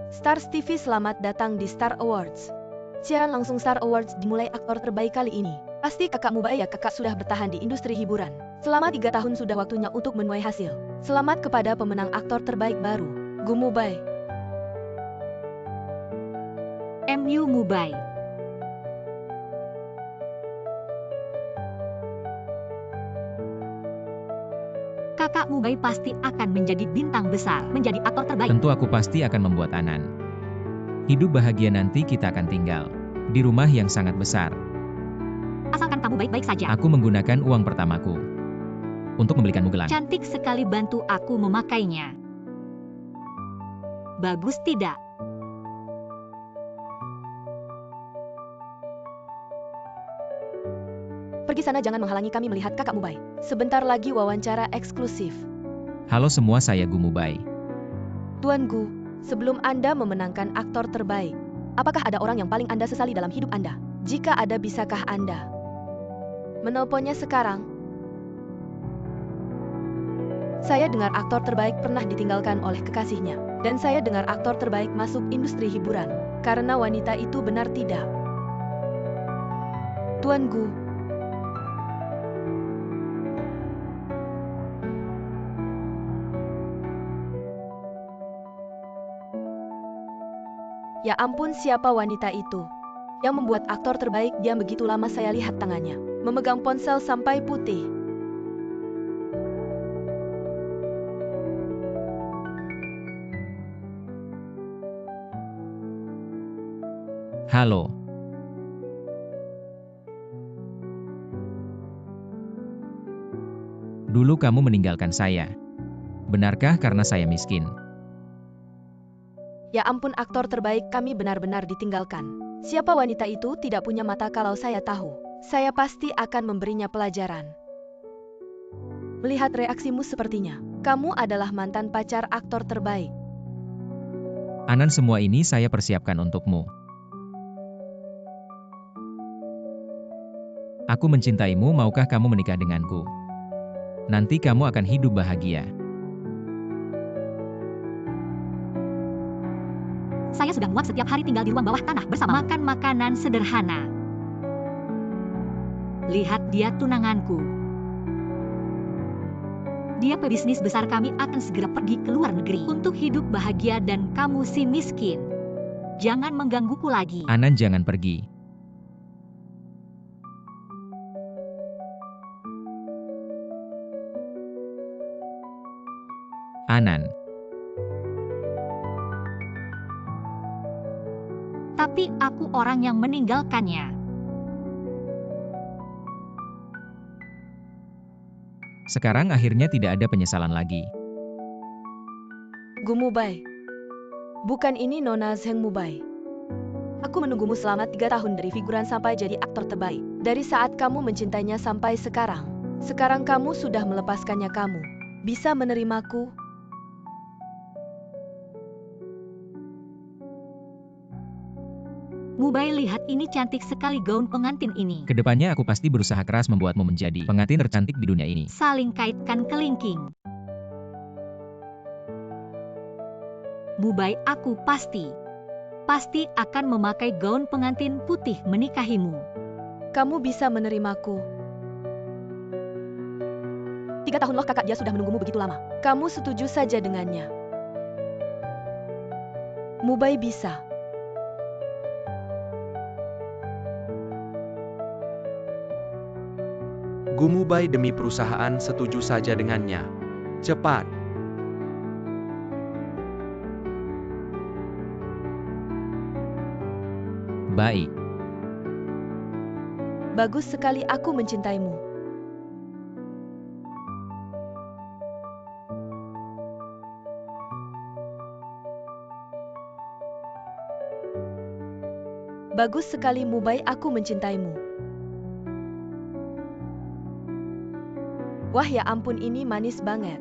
Stars TV, selamat datang di Star Awards. Siaran langsung Star Awards dimulai aktor terbaik kali ini. Pasti kakak Mubai ya, kakak sudah bertahan di industri hiburan. Selama 3 tahun sudah waktunya untuk menuai hasil. Selamat kepada pemenang aktor terbaik baru, Gu Mubai. MU Mubai. Kakak Mubai pasti akan menjadi bintang besar, menjadi aktor terbaik. Tentu aku pasti akan membuat Anan hidup bahagia. Nanti kita akan tinggal di rumah yang sangat besar. Asalkan kamu baik-baik saja. Aku menggunakan uang pertamaku untuk membelikanmu gelang. Cantik sekali, bantu aku memakainya. Bagus tidak? Pergi sana, jangan menghalangi kami melihat kakak Mubai. Sebentar lagi wawancara eksklusif. Halo semua, saya Gu Mubai. Tuan Gu, sebelum Anda memenangkan aktor terbaik, apakah ada orang yang paling Anda sesali dalam hidup Anda? Jika ada, bisakah Anda menelponnya sekarang? Saya dengar aktor terbaik pernah ditinggalkan oleh kekasihnya. Dan saya dengar aktor terbaik masuk industri hiburan karena wanita itu, benar tidak? Tuan Gu. Ya ampun, siapa wanita itu? Yang membuat aktor terbaik diam begitu lama. Saya lihat tangannya memegang ponsel sampai putih. Halo. Dulu kamu meninggalkan saya. Benarkah karena saya miskin? Ya ampun, aktor terbaik kami benar-benar ditinggalkan. Siapa wanita itu? Tidak punya mata. Kalau saya tahu, saya pasti akan memberinya pelajaran. Melihat reaksimu, sepertinya kamu adalah mantan pacar aktor terbaik. Anan, semua ini saya persiapkan untukmu. Aku mencintaimu, maukah kamu menikah denganku? Nanti kamu akan hidup bahagia. Saya sudah muak setiap hari tinggal di ruang bawah tanah bersama makan makanan sederhana. Lihat dia, tunanganku. Dia pebisnis besar. Kami akan segera pergi ke luar negeri untuk hidup bahagia, dan kamu si miskin, jangan menggangguku lagi. Anan, jangan pergi. Anan. Tapi aku orang yang meninggalkannya. Sekarang akhirnya tidak ada penyesalan lagi. Gu Mubai. Bukan, ini Nona Zheng Mubai. Aku menunggumu selama 3 tahun dari figuran sampai jadi aktor terbaik. Dari saat kamu mencintainya sampai sekarang. Sekarang kamu sudah melepaskannya. Kamu bisa menerimaku? Mubai, lihat ini, cantik sekali gaun pengantin ini. Kedepannya aku pasti berusaha keras membuatmu menjadi pengantin tercantik di dunia ini. Saling kaitkan kelingking. Mubai, aku pasti akan memakai gaun pengantin putih menikahimu. Kamu bisa menerimaku? 3 tahun loh kakak, dia sudah menunggumu begitu lama. Kamu setuju saja dengannya? Mubai bisa. Gu Mubai, demi perusahaan, setuju saja dengannya. Cepat. Baik. Bagus sekali, aku mencintaimu. Bagus sekali Mubai, aku mencintaimu. Wah, ya ampun, ini manis banget.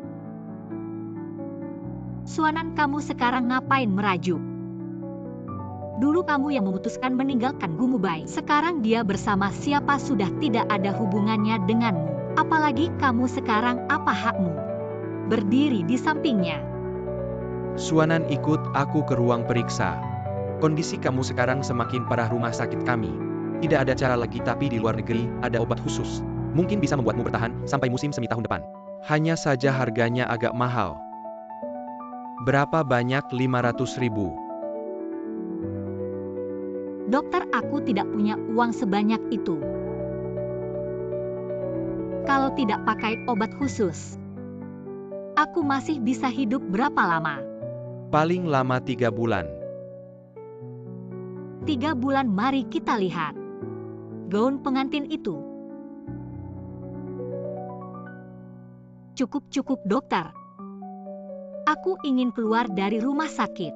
Suanan, kamu sekarang ngapain merajuk? Dulu kamu yang memutuskan meninggalkan Gu Mubai. Sekarang dia bersama siapa sudah tidak ada hubungannya denganmu. Apalagi kamu sekarang, apa hakmu berdiri di sampingnya? Suanan, ikut aku ke ruang periksa. Kondisi kamu sekarang semakin parah rumah sakit kami. Tidak ada cara lagi, tapi di luar negeri ada obat khusus. Mungkin bisa membuatmu bertahan sampai musim semi tahun depan. Hanya saja harganya agak mahal. Berapa banyak? 500.000. Dokter, aku tidak punya uang sebanyak itu. Kalau tidak pakai obat khusus, aku masih bisa hidup berapa lama? Paling lama 3 bulan. 3 bulan, mari kita lihat. Gaun pengantin itu. Cukup, dokter. Aku ingin keluar dari rumah sakit.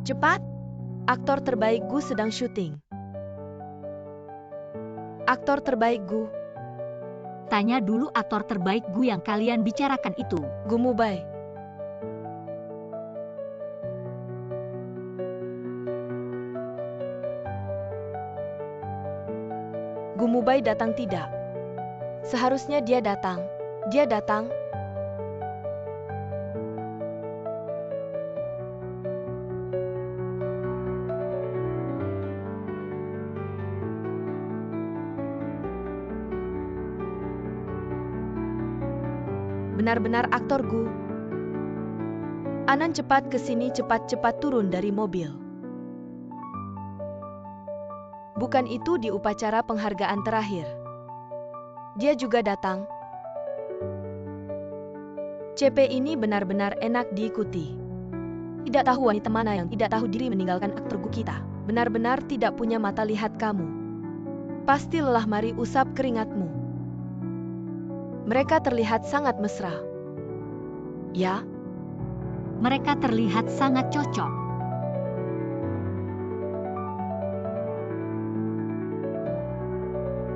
Cepat! Aktor terbaik Gu sedang syuting. Aktor terbaik Gu, Tanya dulu aktor terbaik Gu yang kalian bicarakan itu. Gu Mubai. Gu Mubai datang tidak? Seharusnya dia datang. Dia datang. Benar-benar aktor Gu. Anan, cepat ke sini, cepat-cepat turun dari mobil. Bukan itu di upacara penghargaan terakhir. Dia juga datang. CP ini benar-benar enak diikuti. Tidak tahu wanita mana yang tidak tahu diri meninggalkan aktor Gu kita. Benar-benar tidak punya mata lihat kamu. Pasti lelah, mari usap keringatmu. Mereka terlihat sangat mesra. Ya, Mereka terlihat sangat cocok.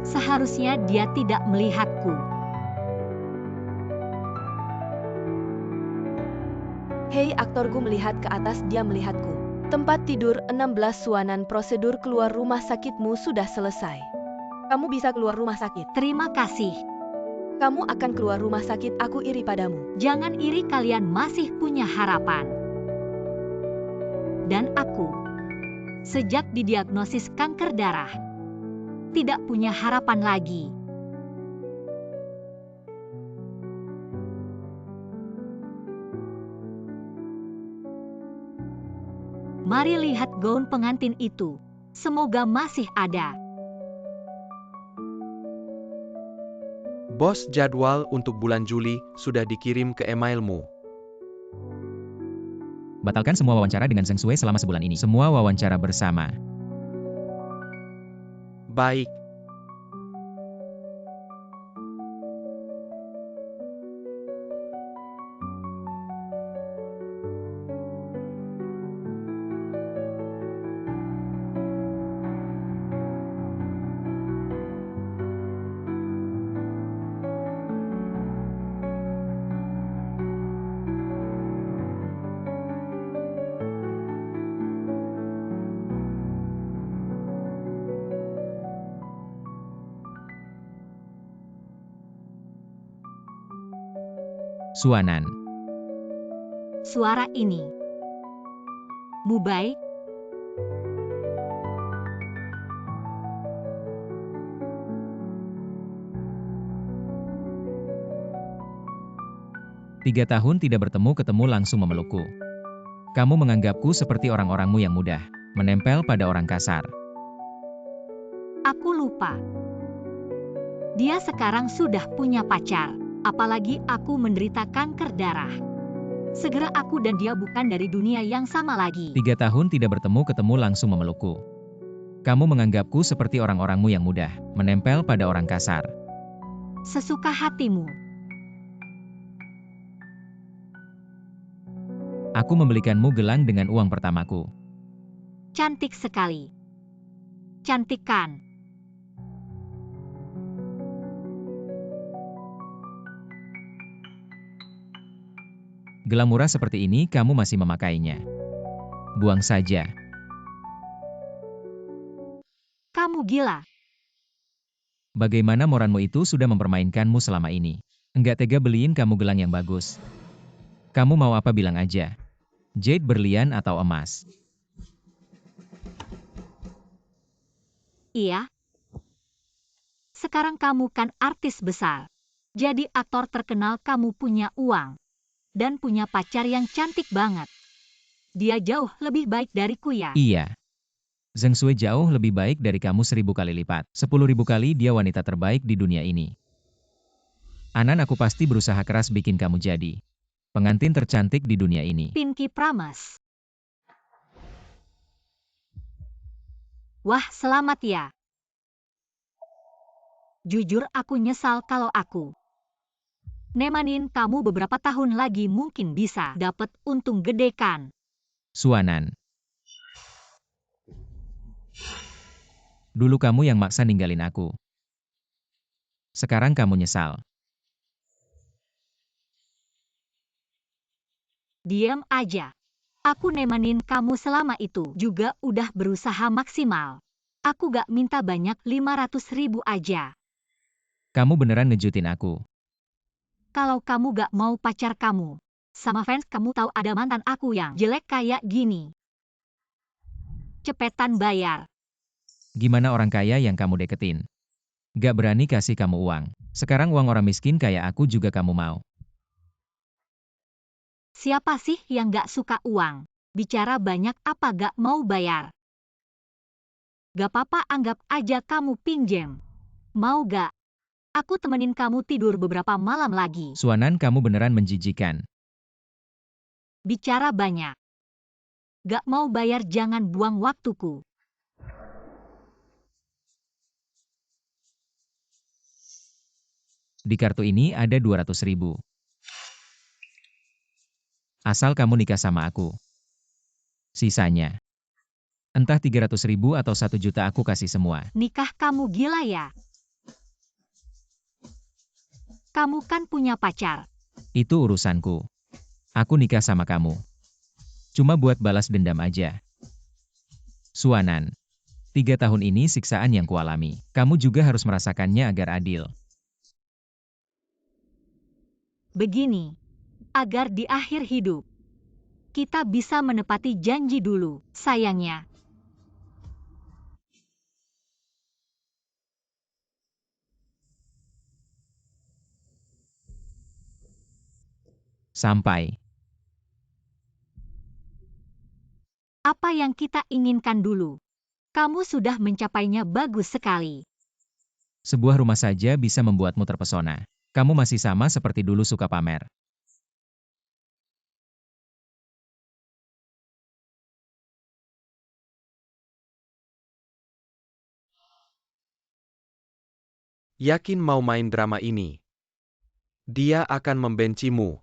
Seharusnya dia tidak melihatku. hei, aktor Gu melihat ke atas, dia melihatku. Tempat tidur 16 Suanan, prosedur keluar rumah sakitmu sudah selesai. Kamu bisa keluar rumah sakit. Terima kasih. Kamu akan keluar rumah sakit, aku iri padamu. Jangan iri, kalian masih punya harapan. Dan aku, sejak didiagnosis kanker darah, tidak punya harapan lagi. Mari lihat gaun pengantin itu. Semoga masih ada. Bos, jadwal untuk bulan Juli sudah dikirim ke emailmu. Batalkan semua wawancara dengan Zheng Shui selama sebulan ini. Semua wawancara bersama. Baik. Suanan. Suara ini. Mubai. Tiga tahun tidak ketemu langsung memelukku. Kamu menganggapku seperti orang-orangmu yang mudah, menempel pada orang kasar. Aku lupa. Dia sekarang sudah punya pacar. Apalagi aku menderita kanker darah. Segera aku dan dia bukan dari dunia yang sama lagi. 3 tahun tidak ketemu langsung memelukku. Kamu menganggapku seperti orang-orangmu yang mudah, menempel pada orang kasar. Sesuka hatimu. Aku membelikanmu gelang dengan uang pertamaku. Cantik sekali. Cantik kan? Gelang murah seperti ini kamu masih memakainya. Buang saja. Kamu gila. Bagaimana moranmu itu sudah mempermainkanmu selama ini? Enggak tega beliin kamu gelang yang bagus. Kamu mau apa bilang aja? Jade berlian atau emas? Iya. Sekarang kamu kan artis besar. Jadi aktor terkenal, kamu punya uang. Dan punya pacar yang cantik banget. Dia jauh lebih baik dariku ya. Iya. Zheng Sui jauh lebih baik dari kamu 1000 kali lipat. 10.000 kali dia wanita terbaik di dunia ini. Anan, aku pasti berusaha keras bikin kamu jadi pengantin tercantik di dunia ini. Pinky Promise. Wah, selamat ya. Jujur aku nyesal kalau aku nemanin kamu beberapa tahun lagi, mungkin bisa dapet untung gede kan. Suanan. Dulu kamu yang maksa ninggalin aku. Sekarang kamu nyesal. Diam aja. Aku nemanin kamu selama itu juga udah berusaha maksimal. Aku gak minta banyak, 500.000 aja. Kamu beneran ngejutin aku. Kalau kamu gak mau pacar kamu sama fans kamu tahu ada mantan aku yang jelek kayak gini. Cepetan bayar. Gimana orang kaya yang kamu deketin? Gak berani kasih kamu uang. Sekarang uang orang miskin kayak aku juga kamu mau. Siapa sih yang gak suka uang? Bicara banyak apa gak mau bayar? Gak apa-apa, anggap aja kamu pinjem. Mau gak? Aku temenin kamu tidur beberapa malam lagi. Suanan, kamu beneran menjijikan. Bicara banyak. Gak mau bayar, jangan buang waktuku. Di kartu ini ada 200.000. Asal kamu nikah sama aku. Sisanya. Entah 300.000 atau 1 juta aku kasih semua. Nikah, kamu gila ya? Kamu kan punya pacar. Itu urusanku. Aku nikah sama kamu. Cuma buat balas dendam aja. Suanan. 3 tahun ini siksaan yang kualami. Kamu juga harus merasakannya agar adil. Begini. Agar di akhir hidup kita bisa menepati janji dulu, sayangnya. Sampai. Apa yang kita inginkan dulu? Kamu sudah mencapainya, bagus sekali. Sebuah rumah saja bisa membuatmu terpesona. Kamu masih sama seperti dulu, suka pamer. Yakin mau main drama ini? Dia akan membencimu.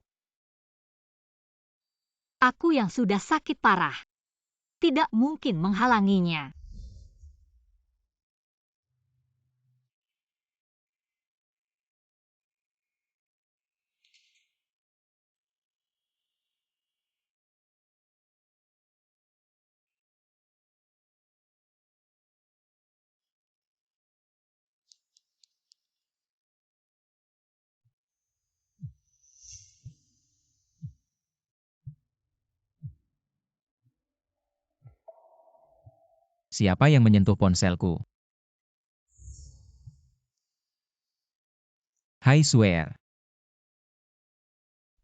Aku yang sudah sakit parah tidak mungkin menghalanginya. Siapa yang menyentuh ponselku? Hai Swear.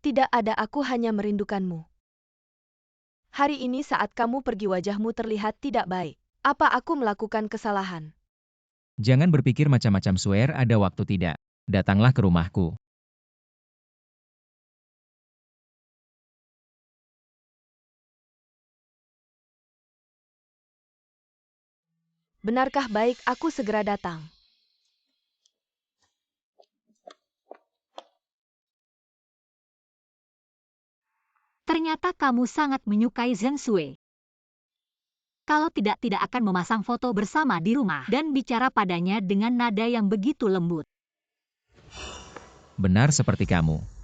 Tidak ada, aku hanya merindukanmu. Hari ini saat kamu pergi wajahmu terlihat tidak baik. Apa aku melakukan kesalahan? Jangan berpikir macam-macam, Swear, ada waktu tidak. Datanglah ke rumahku. Benarkah? Baik, aku segera datang. Ternyata kamu sangat menyukai Zheng Sui. Kalau tidak akan memasang foto bersama di rumah dan bicara padanya dengan nada yang begitu lembut. Benar seperti kamu.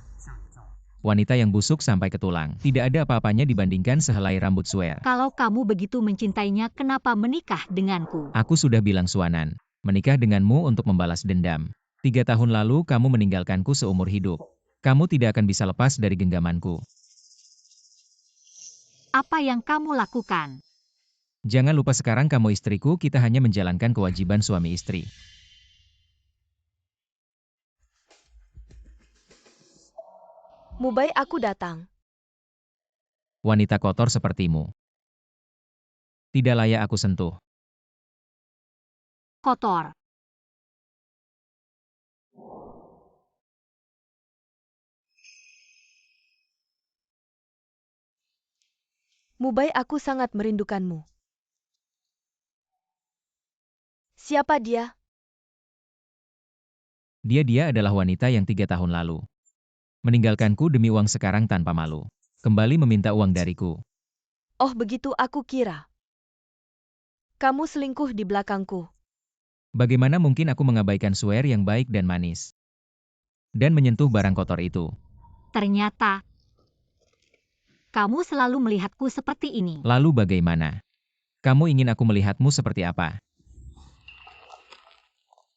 Wanita yang busuk sampai ke tulang. Tidak ada apa-apanya dibandingkan sehelai rambut Swear. Kalau kamu begitu mencintainya, kenapa menikah denganku? Aku sudah bilang, Suanan. menikah denganmu untuk membalas dendam. 3 tahun lalu kamu meninggalkanku seumur hidup. Kamu tidak akan bisa lepas dari genggamanku. Apa yang kamu lakukan? Jangan lupa sekarang kamu istriku, kita hanya menjalankan kewajiban suami istri. Mubai, aku datang. Wanita kotor sepertimu. Tidak layak aku sentuh. Kotor. Mubai, aku sangat merindukanmu. Siapa dia? Dia adalah wanita yang 3 tahun lalu meninggalkanku demi uang, sekarang tanpa malu kembali meminta uang dariku. Oh, begitu aku kira. Kamu selingkuh di belakangku. Bagaimana mungkin aku mengabaikan Swear yang baik dan manis dan menyentuh barang kotor itu? Ternyata kamu selalu melihatku seperti ini. Lalu bagaimana? Kamu ingin aku melihatmu seperti apa?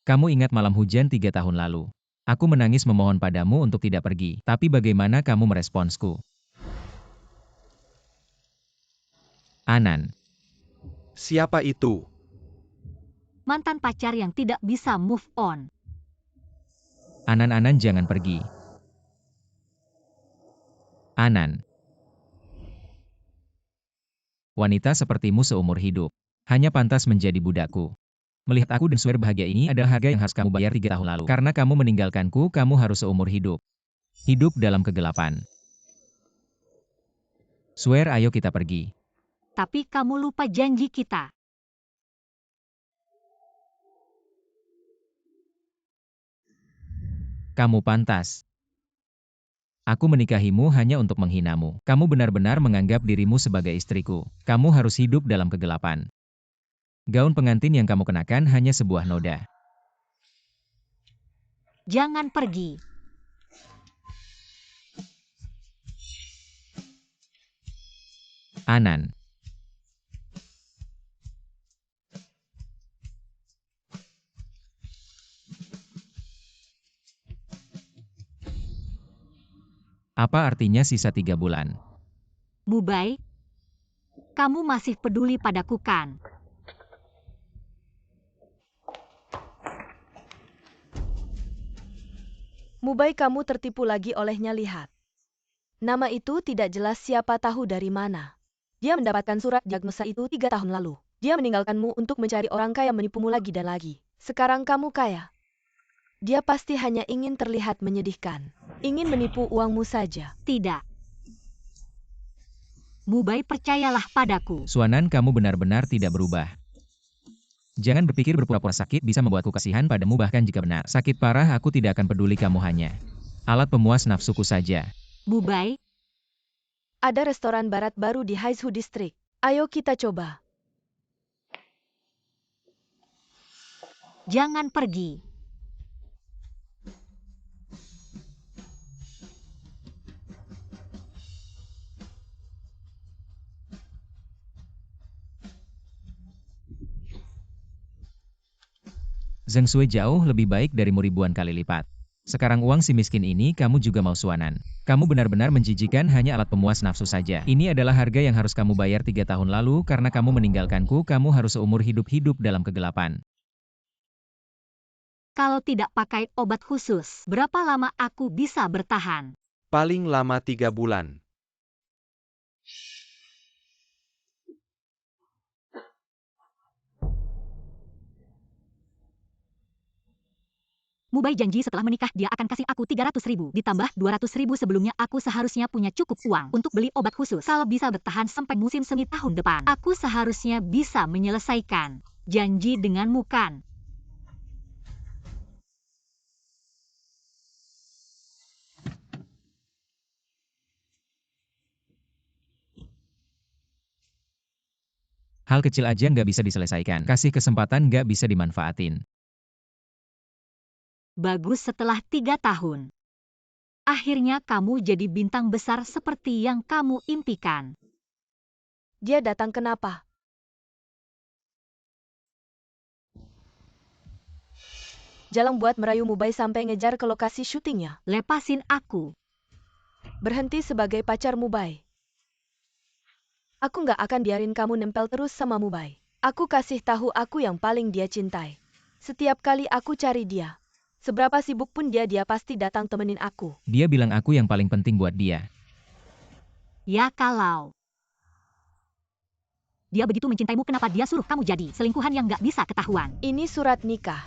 Kamu ingat malam hujan 3 tahun lalu? Aku menangis memohon padamu untuk tidak pergi, tapi bagaimana kamu meresponsku? Anan. Siapa itu? Mantan pacar yang tidak bisa move on. Anan, jangan pergi. Anan. Wanita sepertimu seumur hidup hanya pantas menjadi budakku. Melihat aku dan Swear bahagia, ini adalah harga yang harus kamu bayar 3 tahun lalu. Karena kamu meninggalkanku, kamu harus seumur hidup dalam kegelapan. Swear, ayo kita pergi. Tapi kamu lupa janji kita. Kamu pantas. Aku menikahimu hanya untuk menghinamu. Kamu benar-benar menganggap dirimu sebagai istriku. Kamu harus hidup dalam kegelapan. Gaun pengantin yang kamu kenakan hanya sebuah noda. Jangan pergi. Anan. Apa artinya sisa 3 bulan? Mubai, kamu masih peduli padaku kan? Mubai, kamu tertipu lagi olehnya, lihat. Nama itu tidak jelas, siapa tahu dari mana. Dia mendapatkan surat diagnosa itu 3 tahun lalu. Dia meninggalkanmu untuk mencari orang kaya, menipumu lagi dan lagi. Sekarang kamu kaya. Dia pasti hanya ingin terlihat menyedihkan. Ingin menipu uangmu saja. Tidak. Mubai, percayalah padaku. Suanan, kamu benar-benar tidak berubah. Jangan berpikir berpura-pura sakit bisa membuatku kasihan padamu, bahkan jika benar sakit parah aku tidak akan peduli, kamu hanya alat pemuas nafsuku saja. Mubai, Ada restoran barat baru di Haizhu District. Ayo kita coba. jangan pergi. Zheng Sui jauh lebih baik darimu ribuan kali lipat. Sekarang uang si miskin ini kamu juga mau, Suanan. Kamu benar-benar menjijikan, hanya alat pemuas nafsu saja. Ini adalah harga yang harus kamu bayar 3 tahun lalu karena kamu meninggalkanku, kamu harus seumur hidup dalam kegelapan. Kalau tidak pakai obat khusus, berapa lama aku bisa bertahan? Paling lama 3 bulan. Mubai janji setelah menikah dia akan kasih aku 300.000, ditambah 200.000 sebelumnya. Aku seharusnya punya cukup uang untuk beli obat khusus. Kalau bisa bertahan sampai musim semi tahun depan, aku seharusnya bisa menyelesaikan janji denganmu kan? Hal kecil aja nggak bisa diselesaikan. Kasih kesempatan nggak bisa dimanfaatin. Bagus, setelah 3 tahun. Akhirnya kamu jadi bintang besar seperti yang kamu impikan. Dia datang kenapa? Jalan buat merayu Mubai sampai ngejar ke lokasi syutingnya. Lepasin aku. Berhenti sebagai pacar Mubai. Aku nggak akan biarin kamu nempel terus sama Mubai. Aku kasih tahu aku yang paling dia cintai. Setiap kali aku cari dia, seberapa sibuk pun dia pasti datang temenin aku. Dia bilang aku yang paling penting buat dia. Ya kalau dia begitu mencintaimu, kenapa dia suruh kamu jadi selingkuhan yang nggak bisa ketahuan? Ini surat nikah.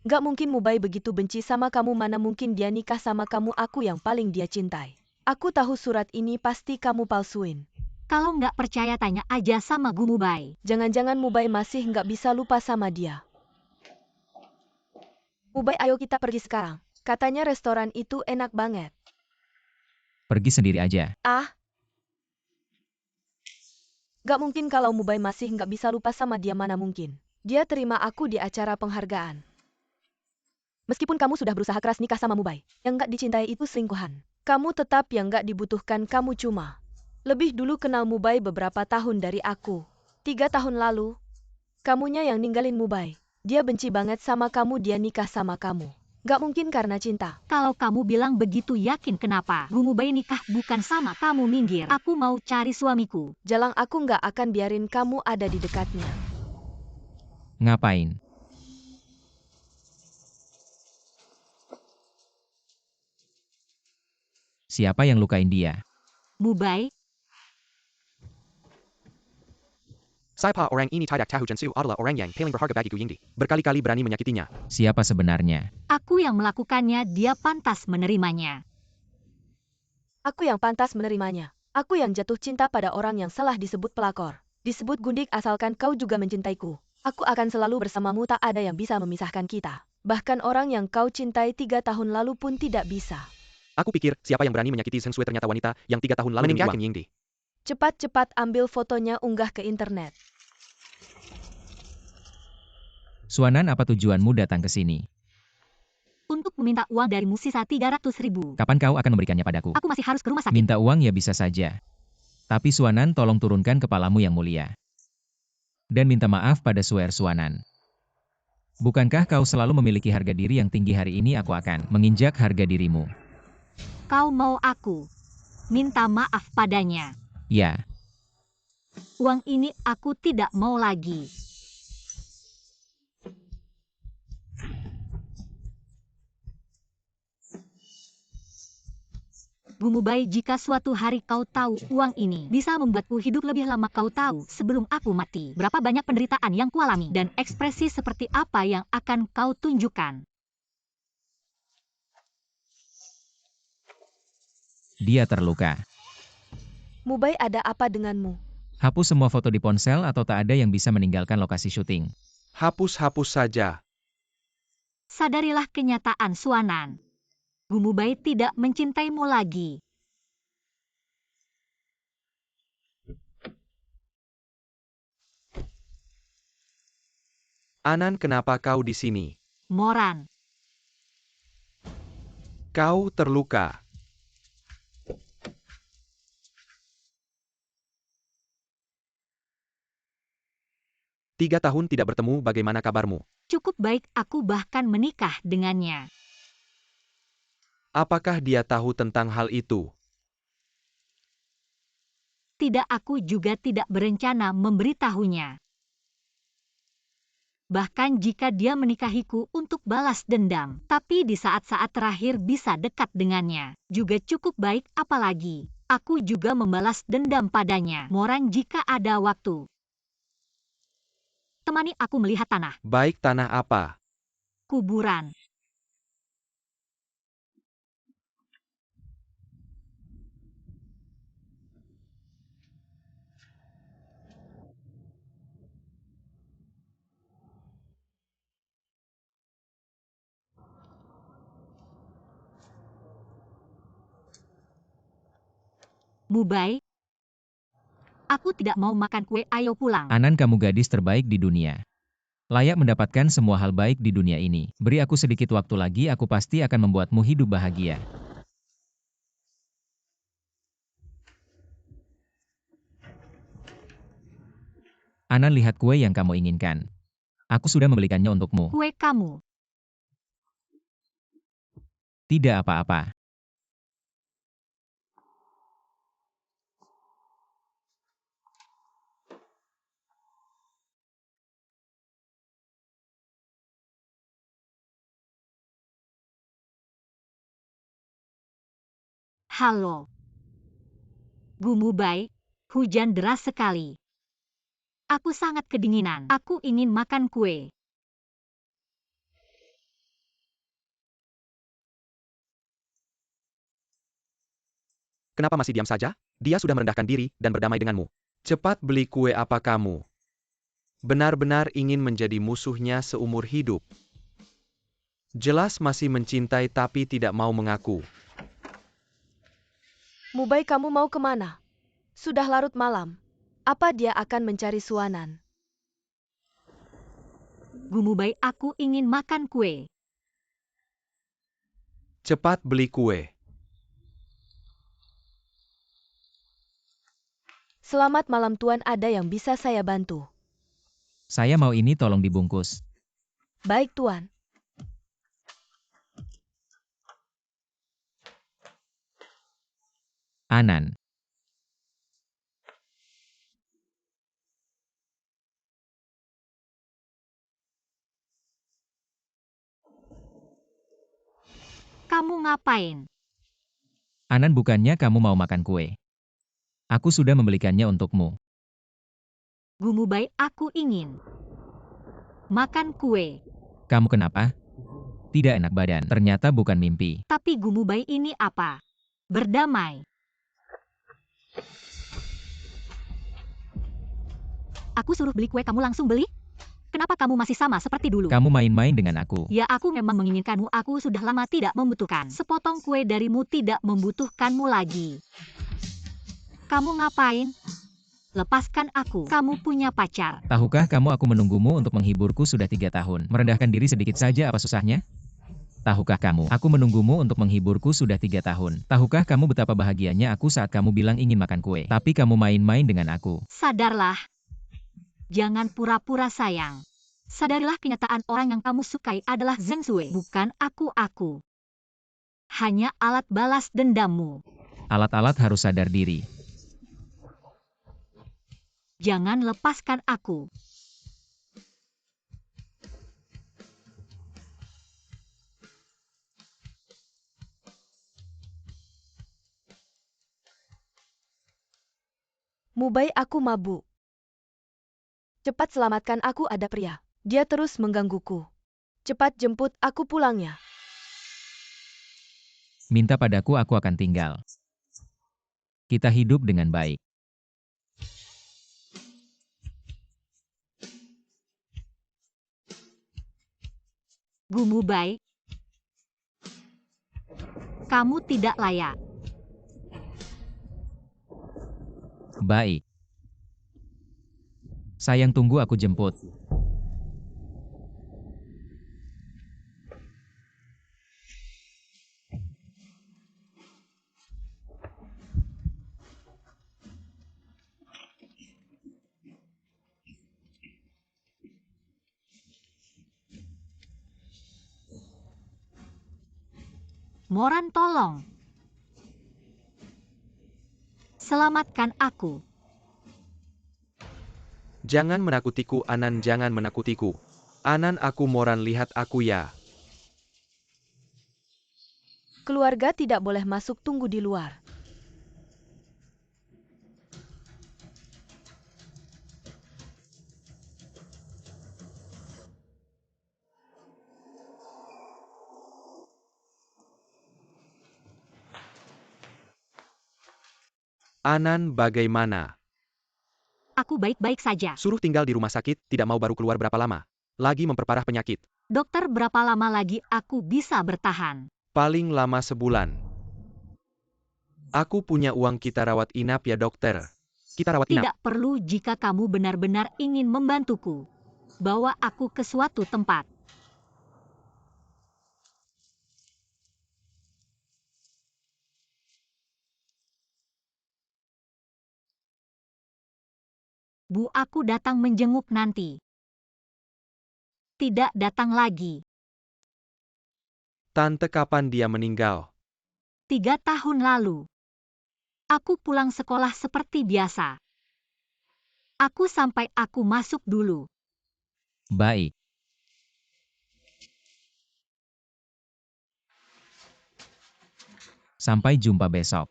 Gak mungkin Mubai begitu benci sama kamu, mana mungkin dia nikah sama kamu, aku yang paling dia cintai. Aku tahu surat ini pasti kamu palsuin. Kalau nggak percaya tanya aja sama Gu Mubai. Jangan-jangan Mubai masih nggak bisa lupa sama dia. Mubai, ayo kita pergi sekarang. Katanya restoran itu enak banget. Pergi sendiri aja. Ah. Gak mungkin kalau Mubai masih nggak bisa lupa sama dia, mana mungkin. Dia terima aku di acara penghargaan. Meskipun kamu sudah berusaha keras nikah sama Mubai, yang nggak dicintai itu selingkuhan. Kamu tetap yang nggak dibutuhkan, kamu cuma lebih dulu kenal Mubai beberapa tahun dari aku. 3 tahun lalu, kamunya yang ninggalin Mubai. Dia benci banget sama kamu, dia nikah sama kamu. Gak mungkin karena cinta. Kalau kamu bilang begitu, yakin kenapa Gu Mubai nikah bukan sama kamu? Minggir, aku mau cari suamiku. Jalang, aku nggak akan biarin kamu ada di dekatnya. Ngapain? Siapa yang lukain dia? Mubai, Saipa orang ini tidak tahu Jensu adalah orang yang paling berharga bagiku Yingdi. Berkali-kali berani menyakitinya. Siapa sebenarnya? aku yang melakukannya, dia pantas menerimanya. Aku yang pantas menerimanya. Aku yang jatuh cinta pada orang yang salah disebut pelakor. Disebut gundik, asalkan kau juga mencintaiku. Aku akan selalu bersamamu, tak ada yang bisa memisahkan kita. Bahkan orang yang kau cintai 3 tahun lalu pun tidak bisa. Aku pikir siapa yang berani menyakiti Zheng Sui ternyata wanita yang 3 tahun lalu meninggalkan Yingdi. Cepat-cepat ambil fotonya, unggah ke internet. Suanan, apa tujuanmu datang ke sini? Untuk meminta uang darimu sisa 300.000. Kapan kau akan memberikannya padaku? Aku masih harus ke rumah sakit. Minta uang ya bisa saja. Tapi Suanan, tolong turunkan kepalamu yang mulia. Dan minta maaf pada Suer Suanan. Bukankah kau selalu memiliki harga diri yang tinggi? Hari ini aku akan menginjak harga dirimu. Kau mau aku minta maaf padanya? Ya, Uang ini aku tidak mau lagi. Gu Mubai, jika suatu hari kau tahu uang ini bisa membuatku hidup lebih lama, kau tahu sebelum aku mati berapa banyak penderitaan yang kualami dan ekspresi seperti apa yang akan kau tunjukkan. dia terluka. Mubai, ada apa denganmu? Hapus semua foto di ponsel atau tak ada yang bisa meninggalkan lokasi syuting. Hapus-hapus saja. Sadarilah kenyataan, Suanan. Gu Mubai tidak mencintaimu lagi. Anan, kenapa kau di sini? Moran, Kau terluka. Tiga tahun tidak bertemu, bagaimana kabarmu? cukup baik, aku bahkan menikah dengannya. Apakah dia tahu tentang hal itu? Tidak, aku juga tidak berencana memberitahunya. Bahkan jika dia menikahiku untuk balas dendam, tapi di saat-saat terakhir bisa dekat dengannya, juga cukup baik, apalagi aku juga membalas dendam padanya. Moran, jika ada waktu, temani aku melihat tanah Baik, tanah apa? kuburan. Mubai, aku tidak mau makan kue, ayo pulang. Anan, kamu gadis terbaik di dunia. Layak mendapatkan semua hal baik di dunia ini. Beri aku sedikit waktu lagi, aku pasti akan membuatmu hidup bahagia. Anan, lihat kue yang kamu inginkan. Aku sudah membelikannya untukmu. Kue kamu. Tidak apa-apa. Halo. Gumu baik, hujan deras sekali. Aku sangat kedinginan. Aku ingin makan kue. Kenapa masih diam saja? Dia sudah merendahkan diri dan berdamai denganmu. Cepat beli kue apa kamu? Benar-benar ingin menjadi musuhnya seumur hidup. Jelas masih mencintai tapi tidak mau mengaku. Mubai, kamu mau kemana? Sudah larut malam. Apa dia akan mencari Suanan? Gumu baik, aku ingin makan kue. Cepat beli kue. Selamat malam Tuan, ada yang bisa saya bantu? Saya mau ini tolong dibungkus. Baik Tuan. Anan. Kamu ngapain? Anan, bukannya kamu mau makan kue? Aku sudah membelikannya untukmu. Gumu baik, aku ingin makan kue. Kamu kenapa? Tidak enak badan. Ternyata bukan mimpi. Tapi gumu baik ini apa? Berdamai. Aku suruh beli kue, kamu langsung beli? Kenapa kamu masih sama seperti dulu? Kamu main-main dengan aku. Ya, aku memang menginginkanmu. Aku sudah lama tidak membutuhkan. Sepotong kue darimu tidak membutuhkanmu lagi. Kamu ngapain? Lepaskan aku. Kamu punya pacar. Tahukah kamu aku menunggumu untuk menghiburku sudah 3 tahun. Merendahkan diri sedikit saja apa susahnya? Tahukah kamu, aku menunggumu untuk menghiburku sudah 3 tahun. Tahukah kamu betapa bahagianya aku saat kamu bilang ingin makan kue. Tapi kamu main-main dengan aku. Sadarlah. Jangan pura-pura sayang. Sadarilah kenyataan, orang yang kamu sukai adalah Zheng Shui, bukan aku. Hanya alat balas dendammu. Alat-alat harus sadar diri. Jangan lepaskan aku. Mubai, aku mabuk. Cepat selamatkan aku, ada pria. Dia terus menggangguku. Cepat jemput aku pulangnya. Minta padaku, aku akan tinggal. Kita hidup dengan baik. Gumu baik. Kamu tidak layak. Baik. Sayang, tunggu aku jemput. Moran, tolong. Selamatkan aku. Jangan menakutiku Anan, jangan menakutiku. Anan, aku Moran, lihat aku ya. Keluarga tidak boleh masuk, tunggu di luar. Anan, bagaimana? Aku baik-baik saja. Suruh tinggal di rumah sakit, tidak mau baru keluar berapa lama? Lagi memperparah penyakit. Dokter, berapa lama lagi aku bisa bertahan? Paling lama sebulan. Aku punya uang, kita rawat inap ya dokter. Kita rawat inap. Tidak perlu jika kamu benar-benar ingin membantuku. Bawa aku ke suatu tempat. Bu, aku datang menjenguk nanti. tidak datang lagi. Tante, kapan dia meninggal? 3 tahun lalu. Aku pulang sekolah seperti biasa. Aku sampai aku masuk dulu. Baik. Sampai jumpa besok.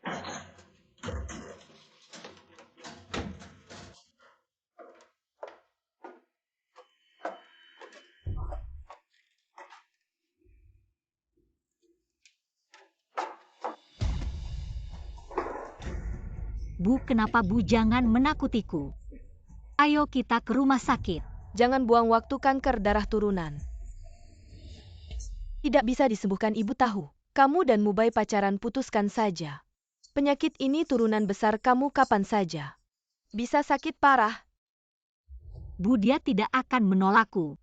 Bu, kenapa Bu jangan menakutiku? Ayo kita ke rumah sakit. Jangan buang waktu, kanker darah turunan. Tidak bisa disembuhkan, ibu tahu. Kamu dan Mubai pacaran, putuskan saja. Penyakit ini turunan besar kamu kapan saja. Bisa sakit parah. Bu, dia tidak akan menolakku.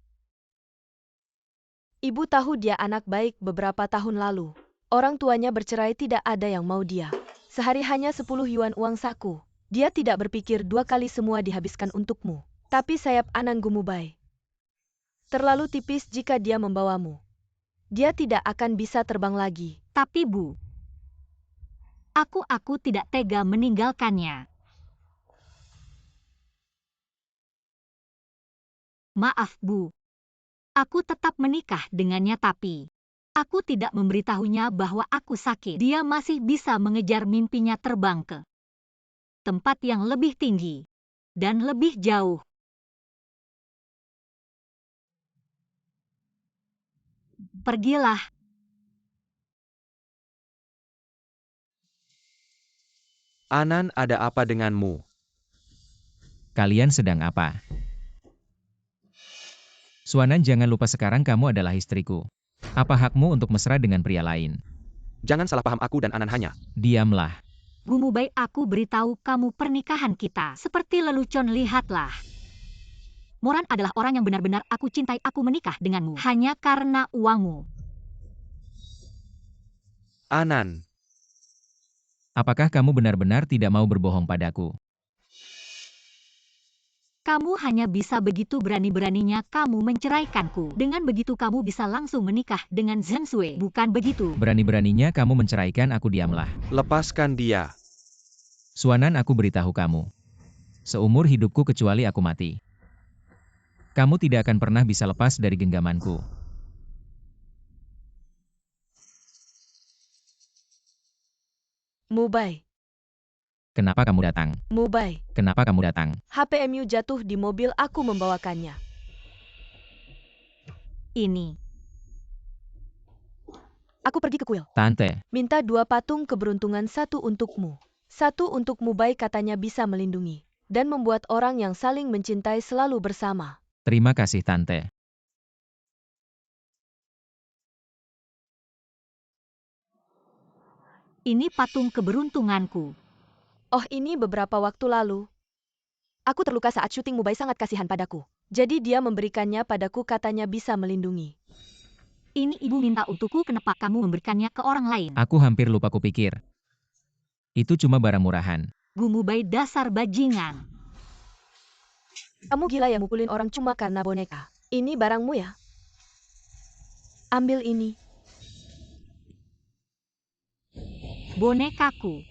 Ibu tahu dia anak baik. Beberapa tahun lalu orang tuanya bercerai, tidak ada yang mau dia. Sehari hanya 10 yuan uang saku. Dia tidak berpikir 2 kali, semua dihabiskan untukmu. Tapi sayap anangku Mubai terlalu tipis jika dia membawamu. Dia tidak akan bisa terbang lagi. Tapi Bu, aku tidak tega meninggalkannya. Maaf Bu, aku tetap menikah dengannya, tapi aku tidak memberitahunya bahwa aku sakit. Dia masih bisa mengejar mimpinya, terbang ke tempat yang lebih tinggi dan lebih jauh. Pergilah. Anan, ada apa denganmu? Kalian sedang apa? Suanan, jangan lupa sekarang kamu adalah istriku. Apa hakmu untuk mesra dengan pria lain? Jangan salah paham, aku dan Anan hanya. Diamlah. Bu Mubai, aku beritahu kamu pernikahan kita seperti lelucon, lihatlah. Moran adalah orang yang benar-benar aku cintai. Aku menikah denganmu hanya karena uangmu. Anan, Apakah kamu benar-benar tidak mau berbohong padaku? Kamu hanya bisa begitu berani-beraninya kamu menceraikanku. Dengan begitu kamu bisa langsung menikah dengan Zheng Sui, bukan begitu? Berani-beraninya kamu menceraikan aku, diamlah. lepaskan dia. Suanan, aku beritahu kamu. Seumur hidupku kecuali aku mati, kamu tidak akan pernah bisa lepas dari genggamanku. Mubai, Kenapa kamu datang? Mubai, Kenapa kamu datang? HPMU jatuh di mobil, aku membawakannya. Ini. Aku pergi ke kuil. Tante, Minta 2 patung keberuntungan, 1 untukmu. 1 untuk Mubai, katanya bisa melindungi dan membuat orang yang saling mencintai selalu bersama. terima kasih Tante. Ini patung keberuntunganku. Oh, ini beberapa waktu lalu. Aku terluka saat syuting, Mubai sangat kasihan padaku. Jadi dia memberikannya padaku, katanya bisa melindungi. Ini ibu minta untukku, kenapa kamu memberikannya ke orang lain? Aku hampir lupa kupikir. Itu cuma barang murahan. Bu Mubai, dasar bajingan. Kamu gila ya, mukulin orang cuma karena boneka. Ini barangmu ya. Ambil ini. Bonekaku.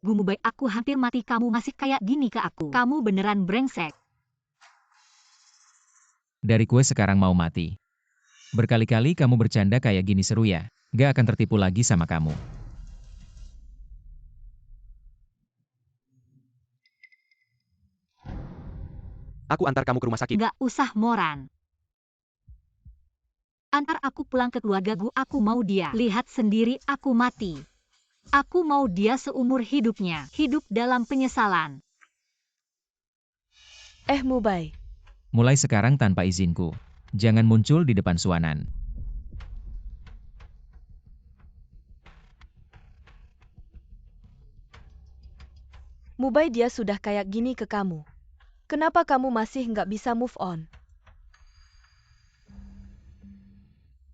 Bu Mubai, aku hampir mati, kamu masih kayak gini ke aku. Kamu beneran brengsek. Dari kue sekarang mau mati. Berkali-kali kamu bercanda kayak gini, seru ya? Gak akan tertipu lagi sama kamu. Aku antar kamu ke rumah sakit. Nggak usah, Moran. Antar aku pulang ke keluargaku, aku mau dia lihat sendiri aku mati. Aku mau dia seumur hidupnya hidup dalam penyesalan. Mubai. Mulai sekarang tanpa izinku. Jangan muncul di depan Suanan. Mubai, dia sudah kayak gini ke kamu. Kenapa kamu masih nggak bisa move on?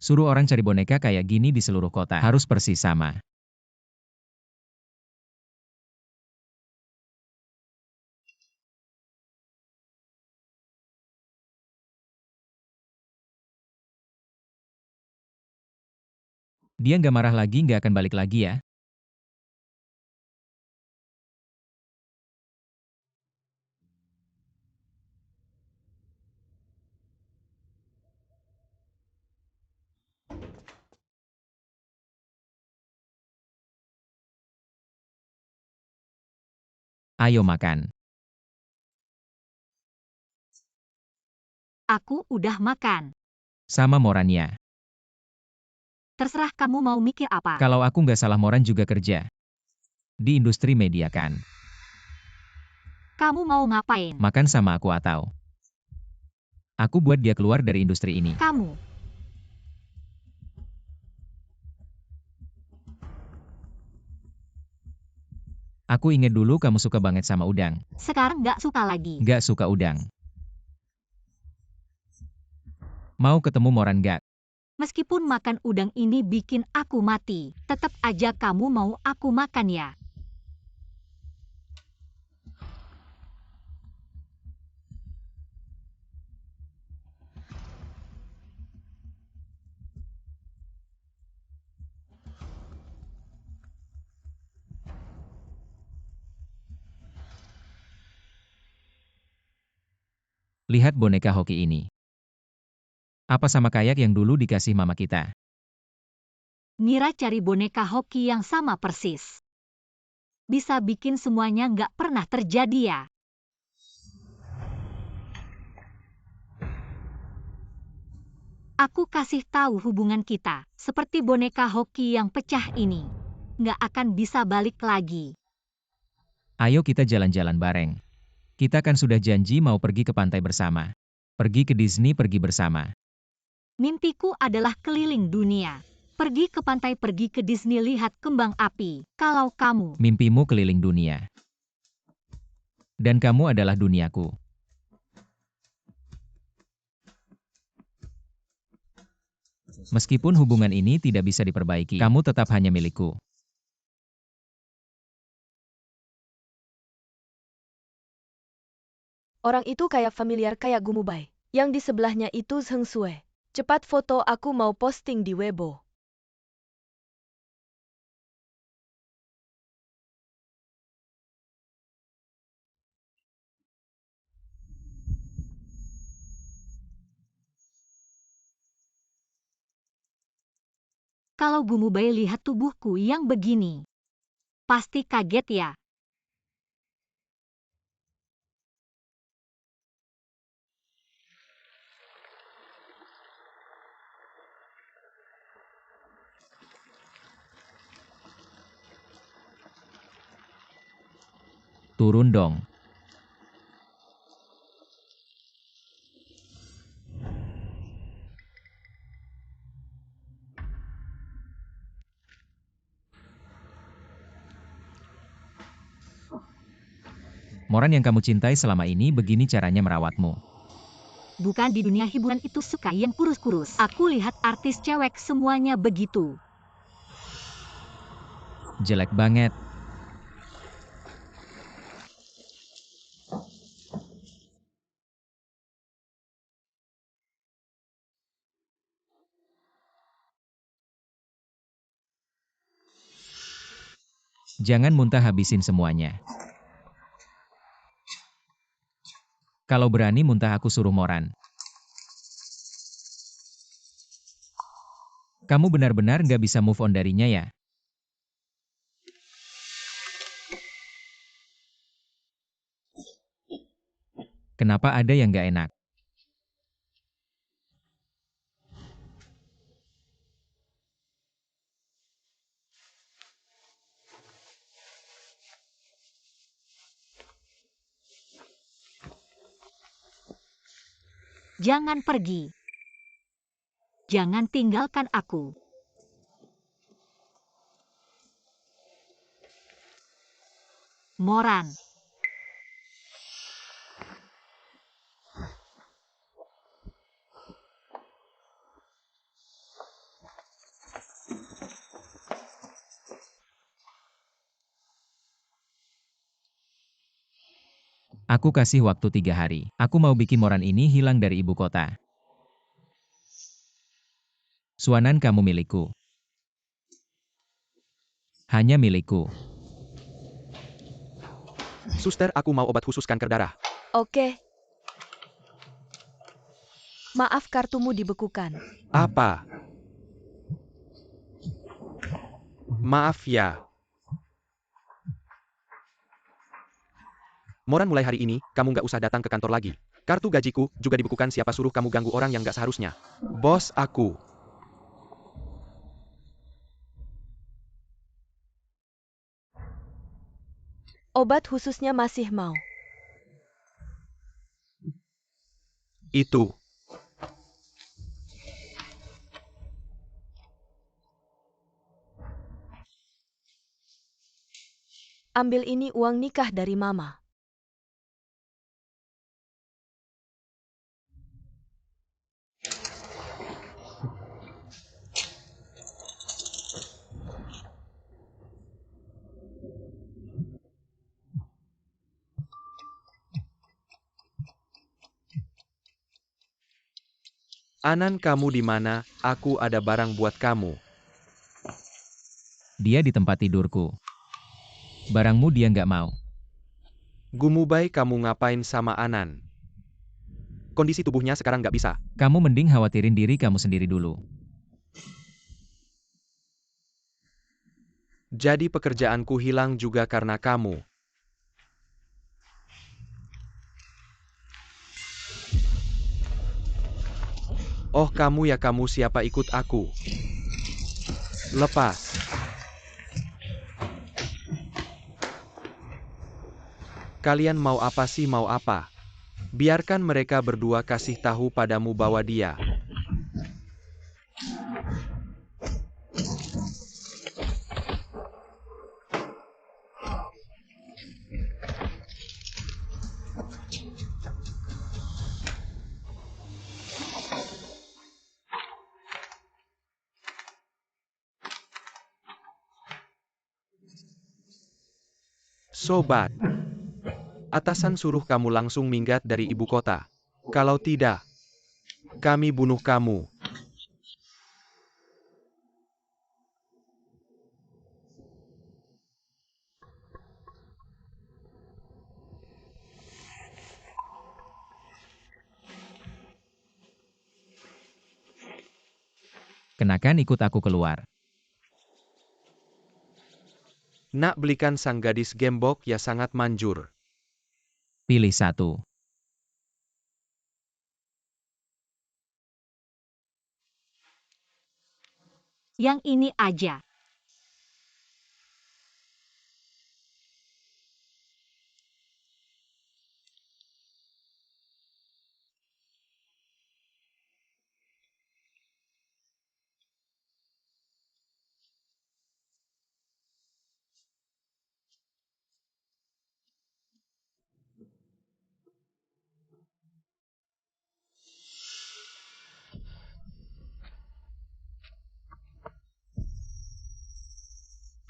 Suruh orang cari boneka kayak gini di seluruh kota. Harus persis sama. Dia nggak marah lagi, nggak akan balik lagi ya. Ayo makan. Aku udah makan. Sama Morannya. Terserah kamu mau mikir apa. Kalau aku nggak salah, Moran juga kerja di industri media kan. Kamu mau ngapain? Makan sama aku atau aku buat dia keluar dari industri ini. Kamu. Aku inget dulu kamu suka banget sama udang. Sekarang nggak suka lagi. Nggak suka udang. Mau ketemu Moran nggak? Meskipun makan udang ini bikin aku mati, tetap aja kamu mau aku makan ya. Lihat boneka hoki ini. Apa sama kayak yang dulu dikasih mama kita? Nira cari boneka hoki yang sama persis. Bisa bikin semuanya nggak pernah terjadi ya. Aku kasih tahu hubungan kita, seperti boneka hoki yang pecah ini. Nggak akan bisa balik lagi. Ayo kita jalan-jalan bareng. Kita kan sudah janji mau pergi ke pantai bersama. Pergi ke Disney, pergi bersama. Mimpiku adalah keliling dunia. Pergi ke pantai, pergi ke Disney, lihat kembang api. Kalau kamu, Mimpimu keliling dunia. Dan kamu adalah duniaku. Meskipun hubungan ini tidak bisa diperbaiki, kamu tetap hanya milikku. Orang itu kayak familiar kayak Gumubai. Yang di sebelahnya itu Zheng Sue. Cepat foto, aku mau posting di Weibo. kalau Gumubai lihat tubuhku yang begini, pasti kaget ya. Turun dong. Moran yang kamu cintai selama ini begini caranya merawatmu. Bukan di dunia hiburan itu suka yang kurus-kurus. Aku lihat artis cewek semuanya begitu. Jelek banget. Jangan muntah, habisin semuanya. Kalau berani muntah aku suruh Moran. Kamu benar-benar nggak bisa move on darinya ya? Kenapa ada yang nggak enak? Jangan pergi. Jangan tinggalkan aku. Moran. Aku kasih waktu 3 hari. Aku mau bikin Moran ini hilang dari ibu kota. Suanan, kamu milikku. Hanya milikku. Suster, aku mau obat khusus kanker darah. Oke. Maaf, kartumu dibekukan. Apa? Maaf ya. Moran, mulai hari ini, kamu nggak usah datang ke kantor lagi. Kartu gajiku juga dibekukan. Siapa suruh kamu ganggu orang yang nggak seharusnya? Bos aku. Obat khususnya masih mau. Itu. Ambil ini uang nikah dari Mama. Anan, kamu di mana? Aku ada barang buat kamu. Dia di tempat tidurku. Barangmu dia nggak mau. Gumubai, kamu ngapain sama Anan? Kondisi tubuhnya sekarang nggak bisa. Kamu mending khawatirin diri kamu sendiri dulu. Jadi pekerjaanku hilang juga karena kamu. Oh, kamu ya, kamu siapa, ikut aku. Lepas. Kalian mau apa sih, mau apa? Biarkan mereka berdua kasih tahu padamu bahwa dia. Sobat, atasan suruh kamu langsung minggat dari ibu kota. Kalau tidak, kami bunuh kamu. Kenakan ikut aku keluar. Nak, belikan sang gadis gembok ya sangat manjur. Pilih satu. Yang ini aja.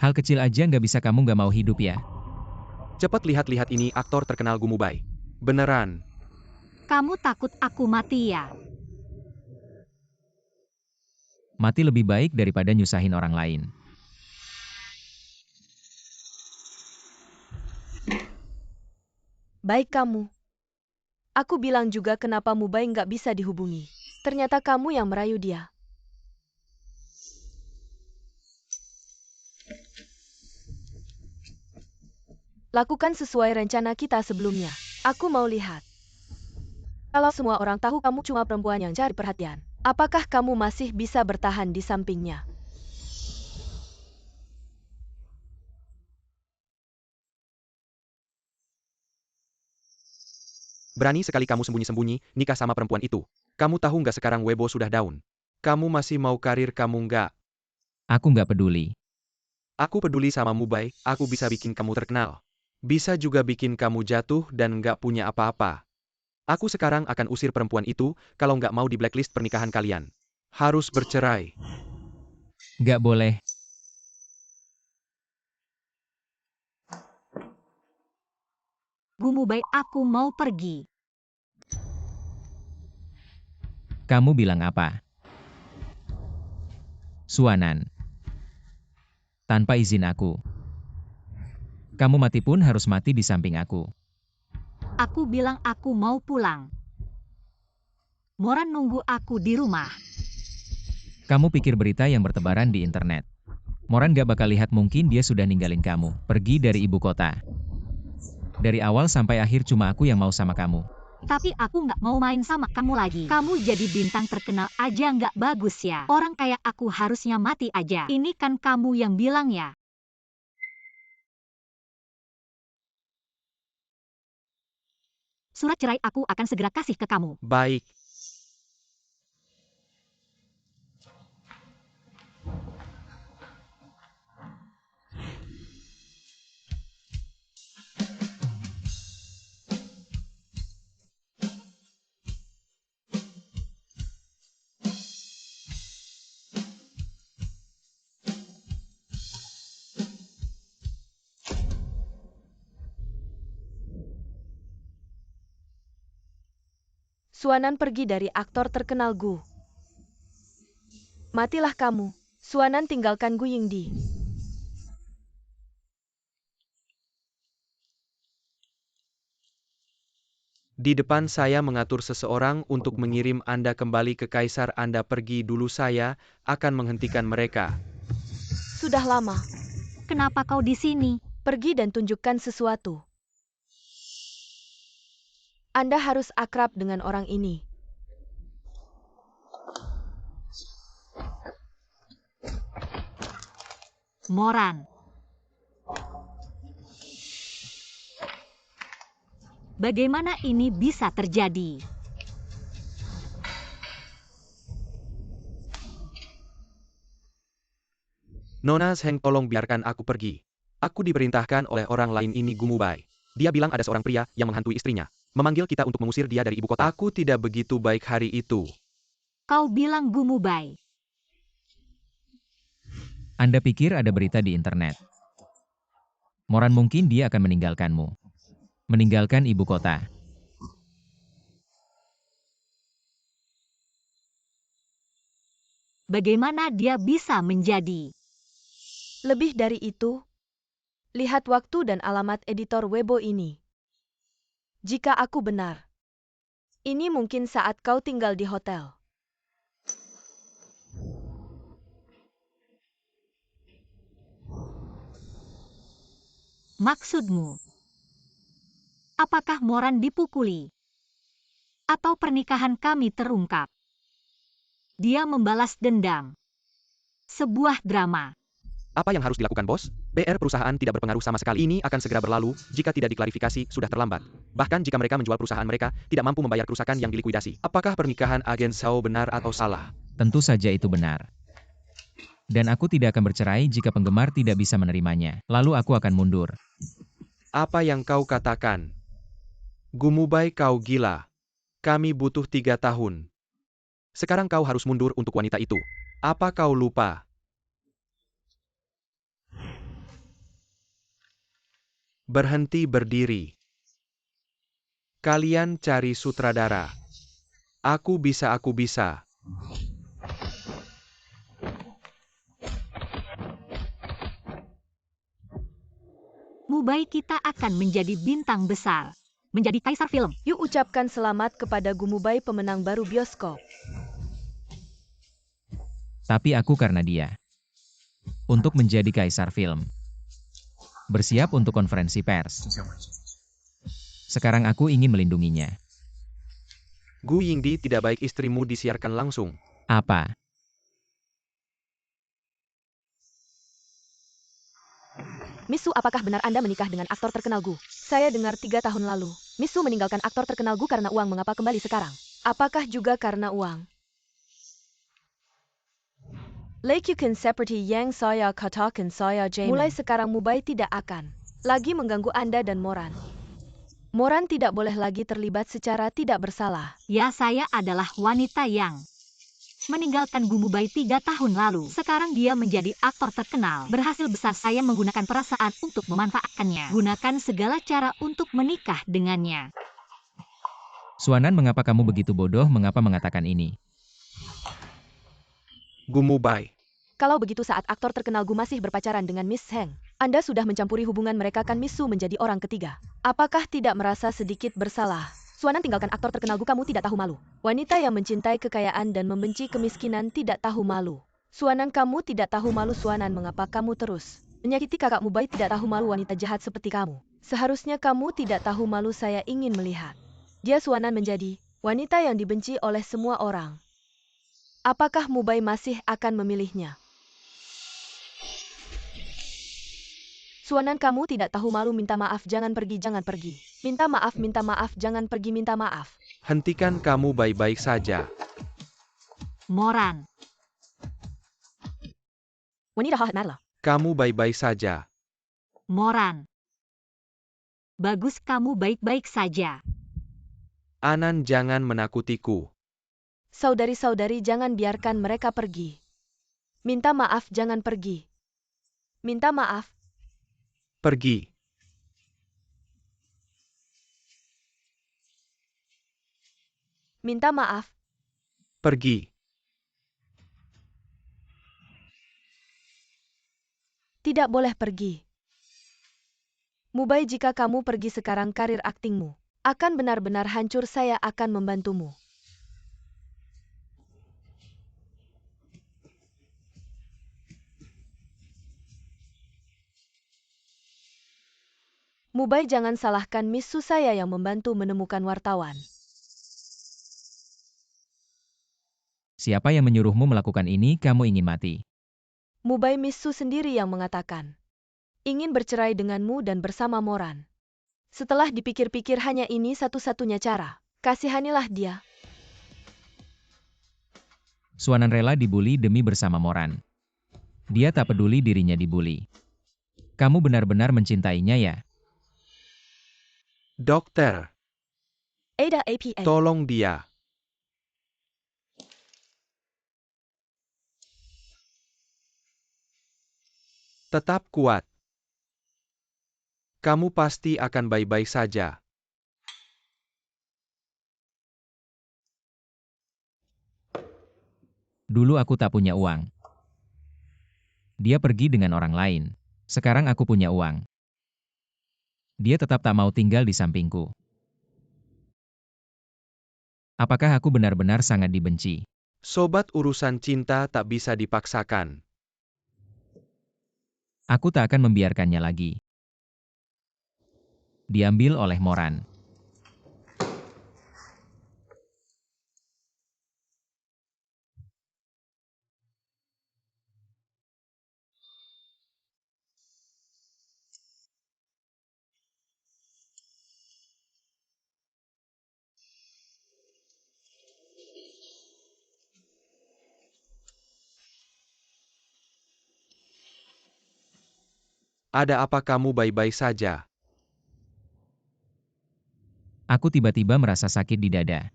Hal kecil aja nggak bisa kamu nggak mau hidup ya. Cepat lihat-lihat ini, aktor terkenal Gumubai. Beneran. Kamu takut aku mati ya? Mati lebih baik daripada nyusahin orang lain. Baik kamu. Aku bilang juga kenapa Mubai nggak bisa dihubungi. Ternyata kamu yang merayu dia. Lakukan sesuai rencana kita sebelumnya. Aku mau lihat. Kalau semua orang tahu kamu cuma perempuan yang cari perhatian, apakah kamu masih bisa bertahan di sampingnya? Berani sekali kamu sembunyi-sembunyi, nikah sama perempuan itu. Kamu tahu nggak sekarang Weibo sudah down? Kamu masih mau karir kamu nggak? Aku nggak peduli. Aku peduli sama Mubai, aku bisa bikin kamu terkenal. Bisa juga bikin kamu jatuh dan nggak punya apa-apa. Aku sekarang akan usir perempuan itu, kalau nggak mau di blacklist pernikahan kalian. Harus bercerai. Nggak boleh. Gumubai, aku mau pergi. Kamu bilang apa? Suanan. tanpa izin aku. Kamu mati pun harus mati di samping aku. Aku bilang aku mau pulang. Moran nunggu aku di rumah. Kamu pikir berita yang bertebaran di internet. Moran gak bakal lihat, mungkin dia sudah ninggalin kamu, pergi dari ibu kota. Dari awal sampai akhir cuma aku yang mau sama kamu. Tapi aku nggak mau main sama kamu lagi. Kamu jadi bintang terkenal aja nggak bagus ya. Orang kayak aku harusnya mati aja. Ini kan kamu yang bilang ya. Surat cerai aku akan segera kasih ke kamu. Baik. Suanan pergi dari aktor terkenal Gu. Matilah kamu. Suanan tinggalkan Gu Yingdi. Di depan saya mengatur seseorang untuk mengirim Anda kembali ke Kaisar. Anda pergi dulu, saya akan menghentikan mereka. Sudah lama. Kenapa kau di sini? Pergi dan tunjukkan sesuatu. Anda harus akrab dengan orang ini. Moran. Bagaimana ini bisa terjadi? Nona Zheng, tolong biarkan aku pergi. Aku diperintahkan oleh orang lain ini, Gumubai. Dia bilang ada seorang pria yang menghantui istrinya. Memanggil kita untuk mengusir dia dari ibu kota. Aku tidak begitu baik hari itu. Kau bilang Gumubai. Anda pikir ada berita di internet. Moran mungkin dia akan meninggalkanmu. Meninggalkan ibu kota. Bagaimana dia bisa menjadi? Lebih dari itu, lihat waktu dan alamat editor Weibo ini. Jika aku benar, ini mungkin saat kau tinggal di hotel. Maksudmu? Apakah Moran dipukuli? Atau pernikahan kami terungkap? Dia membalas dendam. Sebuah drama. Apa yang harus dilakukan, bos? PR perusahaan tidak berpengaruh sama sekali. Ini akan segera berlalu, jika tidak diklarifikasi, sudah terlambat. Bahkan jika mereka menjual perusahaan mereka, tidak mampu membayar kerusakan yang dilikuidasi. Apakah pernikahan agen Shao benar atau salah? Tentu saja itu benar. Dan aku tidak akan bercerai jika penggemar tidak bisa menerimanya. Lalu aku akan mundur. Apa yang kau katakan? Gumubai, kau gila. Kami butuh 3 tahun. Sekarang kau harus mundur untuk wanita itu. Apa kau lupa? Berhenti berdiri. Kalian cari sutradara. Aku bisa. Mubai, kita akan menjadi bintang besar. Menjadi kaisar film. Yuk ucapkan selamat kepada Gumubai, pemenang baru bioskop. Tapi aku karena dia. Untuk menjadi kaisar film. Bersiap untuk konferensi pers. Sekarang aku ingin melindunginya. Gu Yingdi, tidak baik istrimu disiarkan langsung. Apa? Misu, apakah benar Anda menikah dengan aktor terkenal Gu? Saya dengar 3 tahun lalu. Misu meninggalkan aktor terkenal Gu karena uang. Mengapa kembali sekarang? Apakah juga karena uang? Lakukan seperti yang saya katakan, saya Jamin. Mulai sekarang Mubai tidak akan lagi mengganggu Anda dan Moran. Moran tidak boleh lagi terlibat secara tidak bersalah. Ya, saya adalah wanita yang meninggalkan Gumubai 3 tahun lalu. Sekarang dia menjadi aktor terkenal. Berhasil besar saya menggunakan perasaan untuk memanfaatkannya. Gunakan segala cara untuk menikah dengannya. Suanan, mengapa kamu begitu bodoh? Mengapa mengatakan ini? Gumubai, Kalau begitu saat aktor terkenal Gu masih berpacaran dengan Miss Heng, Anda sudah mencampuri hubungan mereka kan Miss Su menjadi orang ketiga. Apakah tidak merasa sedikit bersalah? Suanan tinggalkan aktor terkenal Gu, kamu tidak tahu malu. Wanita yang mencintai kekayaan dan membenci kemiskinan tidak tahu malu. Suanan, kamu tidak tahu malu. Suanan, mengapa kamu terus menyakiti kakakmu? Bai tidak tahu malu, wanita jahat seperti kamu. Seharusnya kamu tidak tahu malu. Saya ingin melihat dia. Suanan menjadi wanita yang dibenci oleh semua orang. Apakah Mubai masih akan memilihnya? Suanan, kamu tidak tahu malu. Minta maaf, jangan pergi, jangan pergi. Minta maaf, jangan pergi, minta maaf. Hentikan, kamu baik-baik saja. Moran. Wanita Narla. Kamu baik-baik saja. Moran. Bagus, kamu baik-baik saja. Anan, jangan menakutiku. Saudari-saudari, jangan biarkan mereka pergi. Minta maaf, jangan pergi. Minta maaf. Pergi. Minta maaf. Pergi. Tidak boleh pergi. Mubai, jika kamu pergi sekarang karir aktingmu akan benar-benar hancur. Saya akan membantumu. Mubai, jangan salahkan Miss Su, saya yang membantu menemukan wartawan. Siapa yang menyuruhmu melakukan ini? Kamu ingin mati. Mubai, Miss Su sendiri yang mengatakan ingin bercerai denganmu dan bersama Moran. Setelah dipikir-pikir, hanya ini satu-satunya cara. Kasihanilah dia. Suanan rela dibuli demi bersama Moran. Dia tak peduli dirinya dibuli. Kamu benar-benar mencintainya ya? Dokter, Ada APA. tolong dia. Tetap kuat. Kamu pasti akan baik-baik saja. Dulu aku tak punya uang. Dia pergi dengan orang lain. Sekarang aku punya uang. Dia tetap tak mau tinggal di sampingku. Apakah aku benar-benar sangat dibenci? Sobat, urusan cinta tak bisa dipaksakan. Aku tak akan membiarkannya lagi. Diambil oleh Moran. Ada apa, kamu baik-baik saja? Aku tiba-tiba merasa sakit di dada.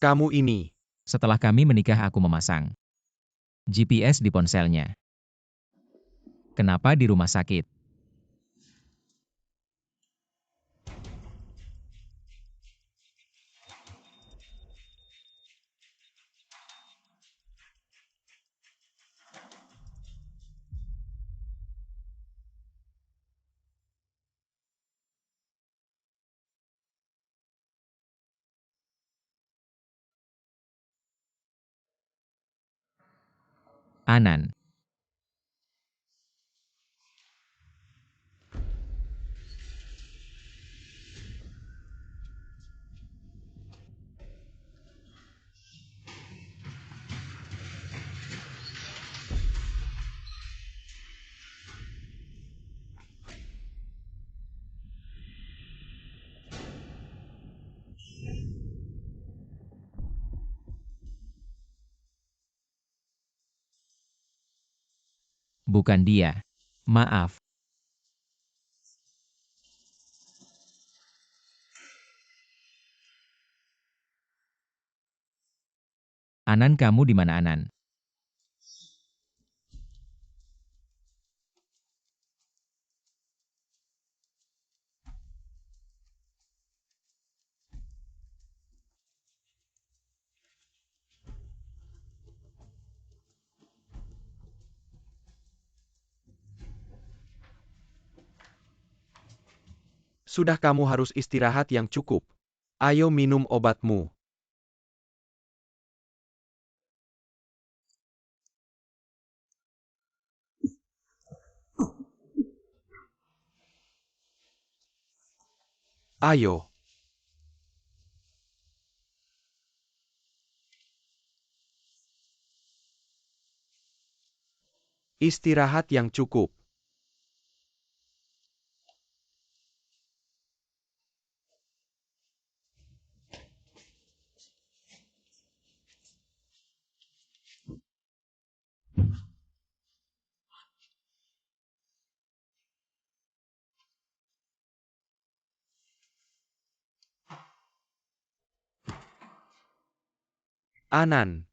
Kamu ini. Setelah kami menikah, aku memasang GPS di ponselnya. Kenapa di rumah sakit? Anan. Bukan dia. Maaf. Anan, kamu di mana, Anan? Sudah, kamu harus istirahat yang cukup. Ayo minum obatmu. Ayo. Istirahat yang cukup. Anan.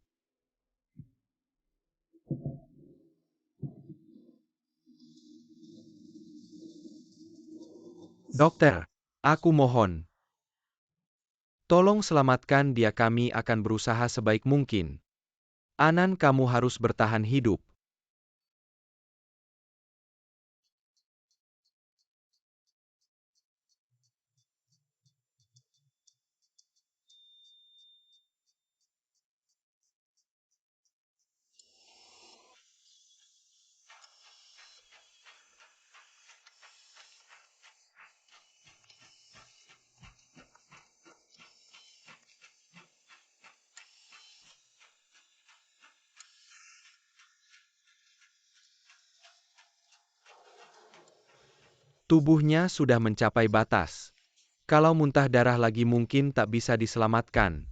Dokter, aku mohon. Tolong selamatkan dia, kami akan berusaha sebaik mungkin. Anan, kamu harus bertahan hidup. Tubuhnya sudah mencapai batas. Kalau muntah darah lagi mungkin tak bisa diselamatkan.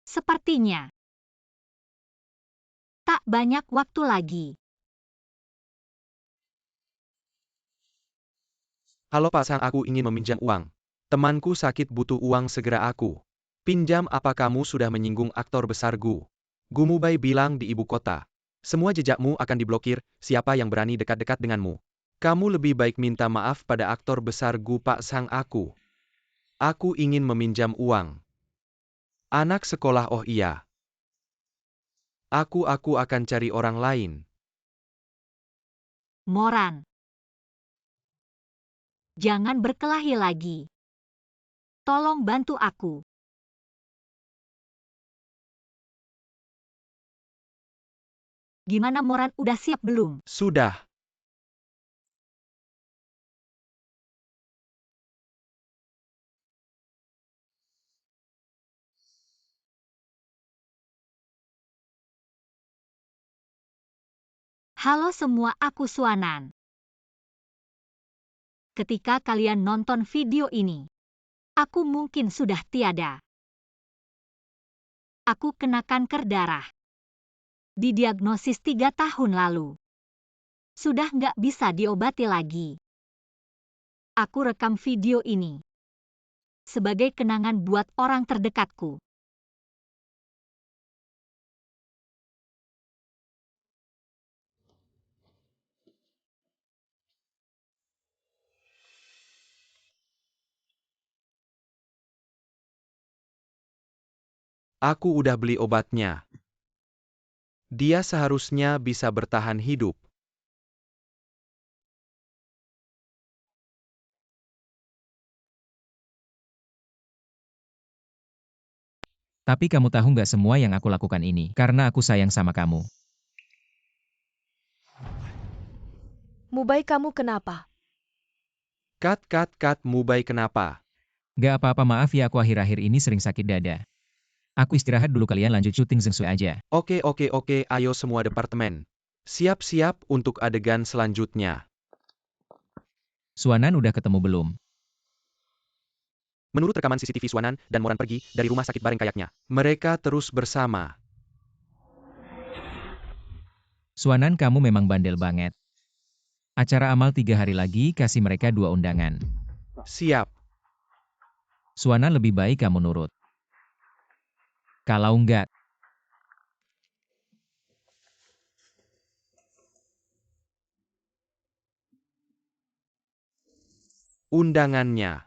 Sepertinya tak banyak waktu lagi. Halo Pak Sang, aku ingin meminjam uang. Temanku sakit, butuh uang segera aku. Pinjam. Apa kamu sudah menyinggung aktor besar Gu? Gumubai bilang di ibu kota. Semua jejakmu akan diblokir, siapa yang berani dekat-dekat denganmu? Kamu lebih baik minta maaf pada aktor besar Gu. Pak Sang, aku. Aku ingin meminjam uang. Anak sekolah, oh iya. Aku akan cari orang lain. Moran, jangan berkelahi lagi. Tolong bantu aku. Gimana Moran, udah siap belum? Sudah. Halo semua, aku Suanan. Ketika kalian nonton video ini, aku mungkin sudah tiada. Aku kena kanker darah. Didiagnosis 3 tahun lalu. Sudah nggak bisa diobati lagi. Aku rekam video ini sebagai kenangan buat orang terdekatku. Aku udah beli obatnya. Dia seharusnya bisa bertahan hidup. Tapi kamu tahu nggak, semua yang aku lakukan ini karena aku sayang sama kamu. Mubai, kamu kenapa? Kat, Mubai kenapa? Gak apa-apa, maaf ya, aku akhir-akhir ini sering sakit dada. Aku istirahat dulu, kalian lanjut syuting Zeng Sui aja. Oke, ayo semua departemen. Siap-siap untuk adegan selanjutnya. Suanan udah ketemu belum? Menurut rekaman CCTV, Suanan dan Moran pergi dari rumah sakit bareng kayaknya. Mereka terus bersama. Suanan, kamu memang bandel banget. Acara amal 3 hari lagi, kasih mereka 2 undangan. Siap. Suanan, lebih baik kamu nurut. Kalau enggak, Undangannya.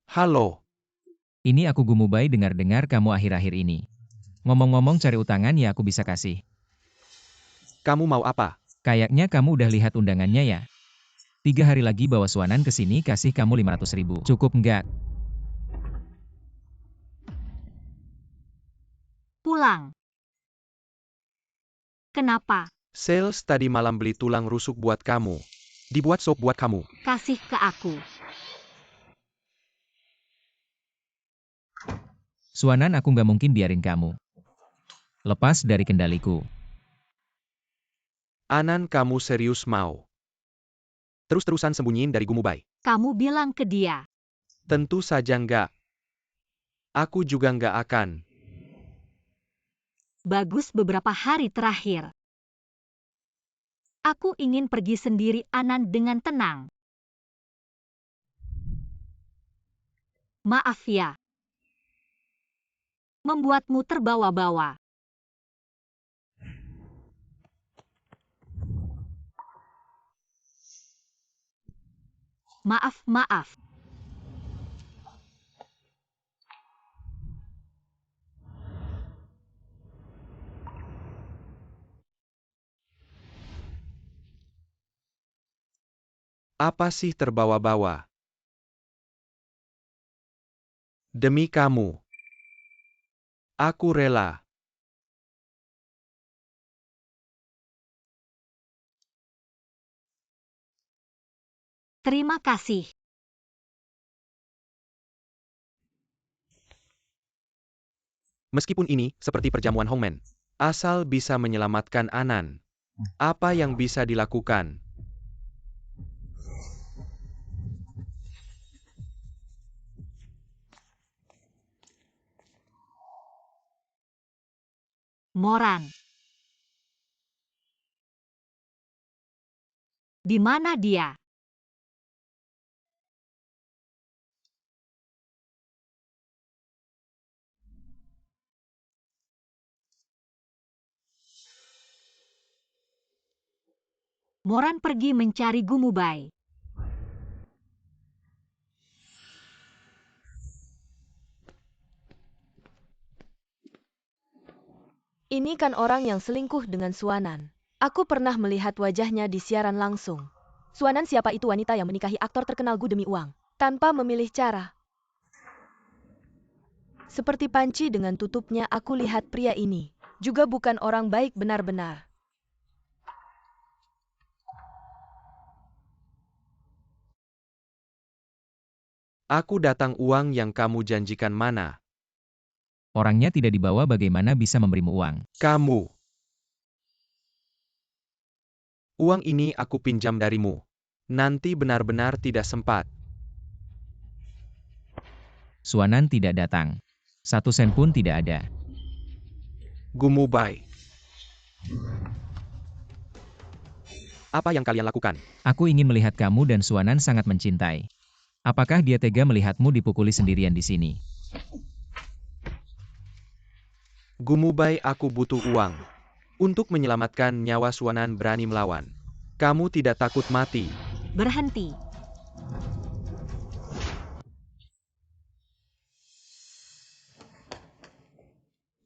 Halo. ini aku Gumubai dengar-dengar kamu akhir-akhir ini. Ngomong-ngomong cari utangan ya aku bisa kasih. Kamu mau apa? Kayaknya kamu udah lihat undangannya ya. 3 hari lagi bawa Suanan ke sini, kasih kamu 500.000. Cukup enggak? Pulang. Kenapa? Sales tadi malam beli tulang rusuk buat kamu. Dibuat sop buat kamu. Kasih ke aku. Suanan, aku nggak mungkin biarin kamu lepas dari kendaliku. Anan, kamu serius mau terus-terusan sembunyiin dari Gumubai? Kamu bilang ke dia. Tentu saja enggak. Aku juga enggak akan. Bagus, beberapa hari terakhir. Aku ingin pergi sendiri, Anan, dengan tenang. Maaf ya. Membuatmu terbawa-bawa. Maaf. Apa sih terbawa-bawa? Demi kamu. Aku rela. Terima kasih. Meskipun ini seperti perjamuan Hongmen. Asal bisa menyelamatkan Anan. Apa yang bisa dilakukan? Moran. Di mana dia? Moran pergi mencari Gumubai. Ini kan orang yang selingkuh dengan Suanan. Aku pernah melihat wajahnya di siaran langsung. Suanan, siapa itu wanita yang menikahi aktor terkenal Gu demi uang, tanpa memilih cara? Seperti panci dengan tutupnya, aku lihat pria ini juga bukan orang baik benar-benar. Aku datang, uang yang kamu janjikan mana? Orangnya tidak dibawa, bagaimana bisa memberimu uang? Kamu. Uang ini aku pinjam darimu. Nanti benar-benar tidak sempat. Suanan tidak datang. 1 sen pun tidak ada. Gumubai. Apa yang kalian lakukan? Aku ingin melihat kamu dan Suanan sangat mencintai. Apakah dia tega melihatmu dipukuli sendirian di sini? Gumubai, aku butuh uang. Untuk menyelamatkan nyawa Suanan berani melawan. Kamu tidak takut mati? Berhenti.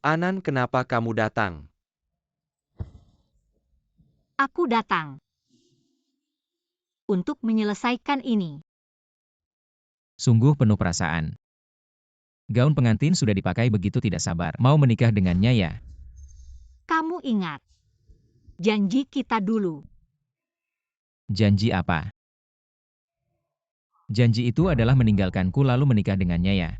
Anan, kenapa kamu datang? Aku datang untuk menyelesaikan ini. Sungguh penuh perasaan. Gaun pengantin sudah dipakai, begitu tidak sabar. Mau menikah dengannya ya? Kamu ingat janji kita dulu. Janji apa? Janji itu adalah meninggalkanku lalu menikah dengannya ya.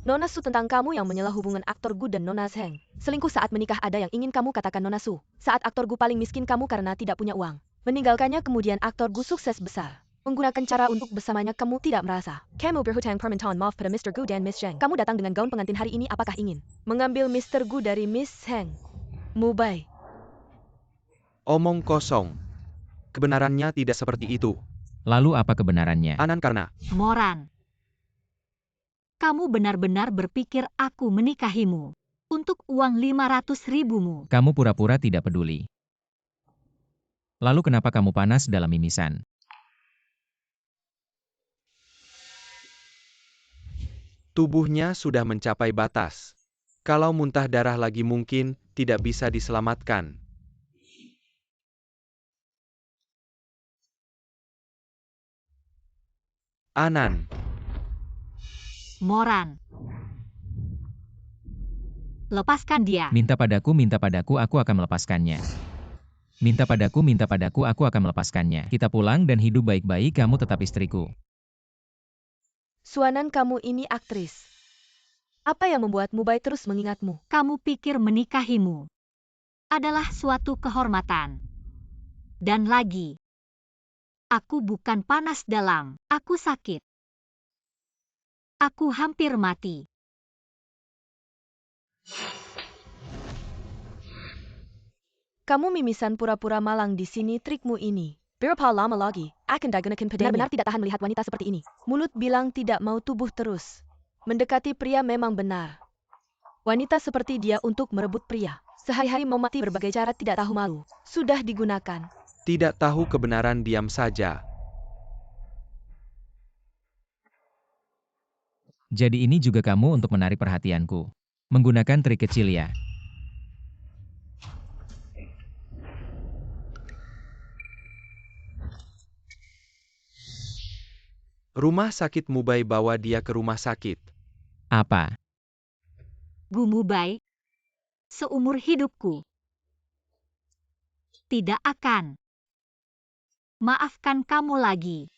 Nona Su, tentang kamu yang menyela hubungan aktor Gu dan Nona Zheng. Selingkuh saat menikah, ada yang ingin kamu katakan Nona Su. Saat aktor Gu paling miskin kamu karena tidak punya uang. Meninggalkannya, kemudian aktor Gu sukses besar. Menggunakan cara untuk bersamanya kamu tidak merasa. Kamu berhutang permintaan maaf pada Mr. Gu dan Miss Zheng. Kamu datang dengan gaun pengantin hari ini, apakah ingin mengambil Mr. Gu dari Miss Zheng? Mubai. Omong kosong. Kebenarannya tidak seperti itu. Lalu apa kebenarannya? Anan, karena Moran. Kamu benar-benar berpikir aku menikahimu untuk uang 500.000-mu. Kamu pura-pura tidak peduli. Lalu kenapa kamu panas dalam mimisan? tubuhnya sudah mencapai batas. Kalau muntah darah lagi mungkin tidak bisa diselamatkan. Anan. Moran. Lepaskan dia. Minta padaku, aku akan melepaskannya. Minta padaku, aku akan melepaskannya. Kita pulang dan hidup baik-baik, kamu tetap istriku. Suanan, kamu ini aktris. Apa yang membuat Mubai terus mengingatmu? Kamu pikir menikahimu adalah suatu kehormatan. Dan lagi, aku bukan panas dalam, aku sakit. Aku hampir mati. Kamu mimisan pura-pura malang di sini, trikmu ini. Berapa lama lagi akan digunakan padanya? Benar-benar tidak tahan melihat wanita seperti ini. Mulut bilang tidak mau, tubuh terus. Mendekati pria memang benar. Wanita seperti dia untuk merebut pria. Sehari-hari memati berbagai cara, tidak tahu malu. Sudah digunakan. Tidak tahu kebenaran, diam saja. Jadi ini juga kamu untuk menarik perhatianku. Menggunakan trik kecil ya. Rumah sakit Mubai, bawa dia ke rumah sakit. Apa? Gu Mubai, seumur hidupku tidak akan maafkan kamu lagi.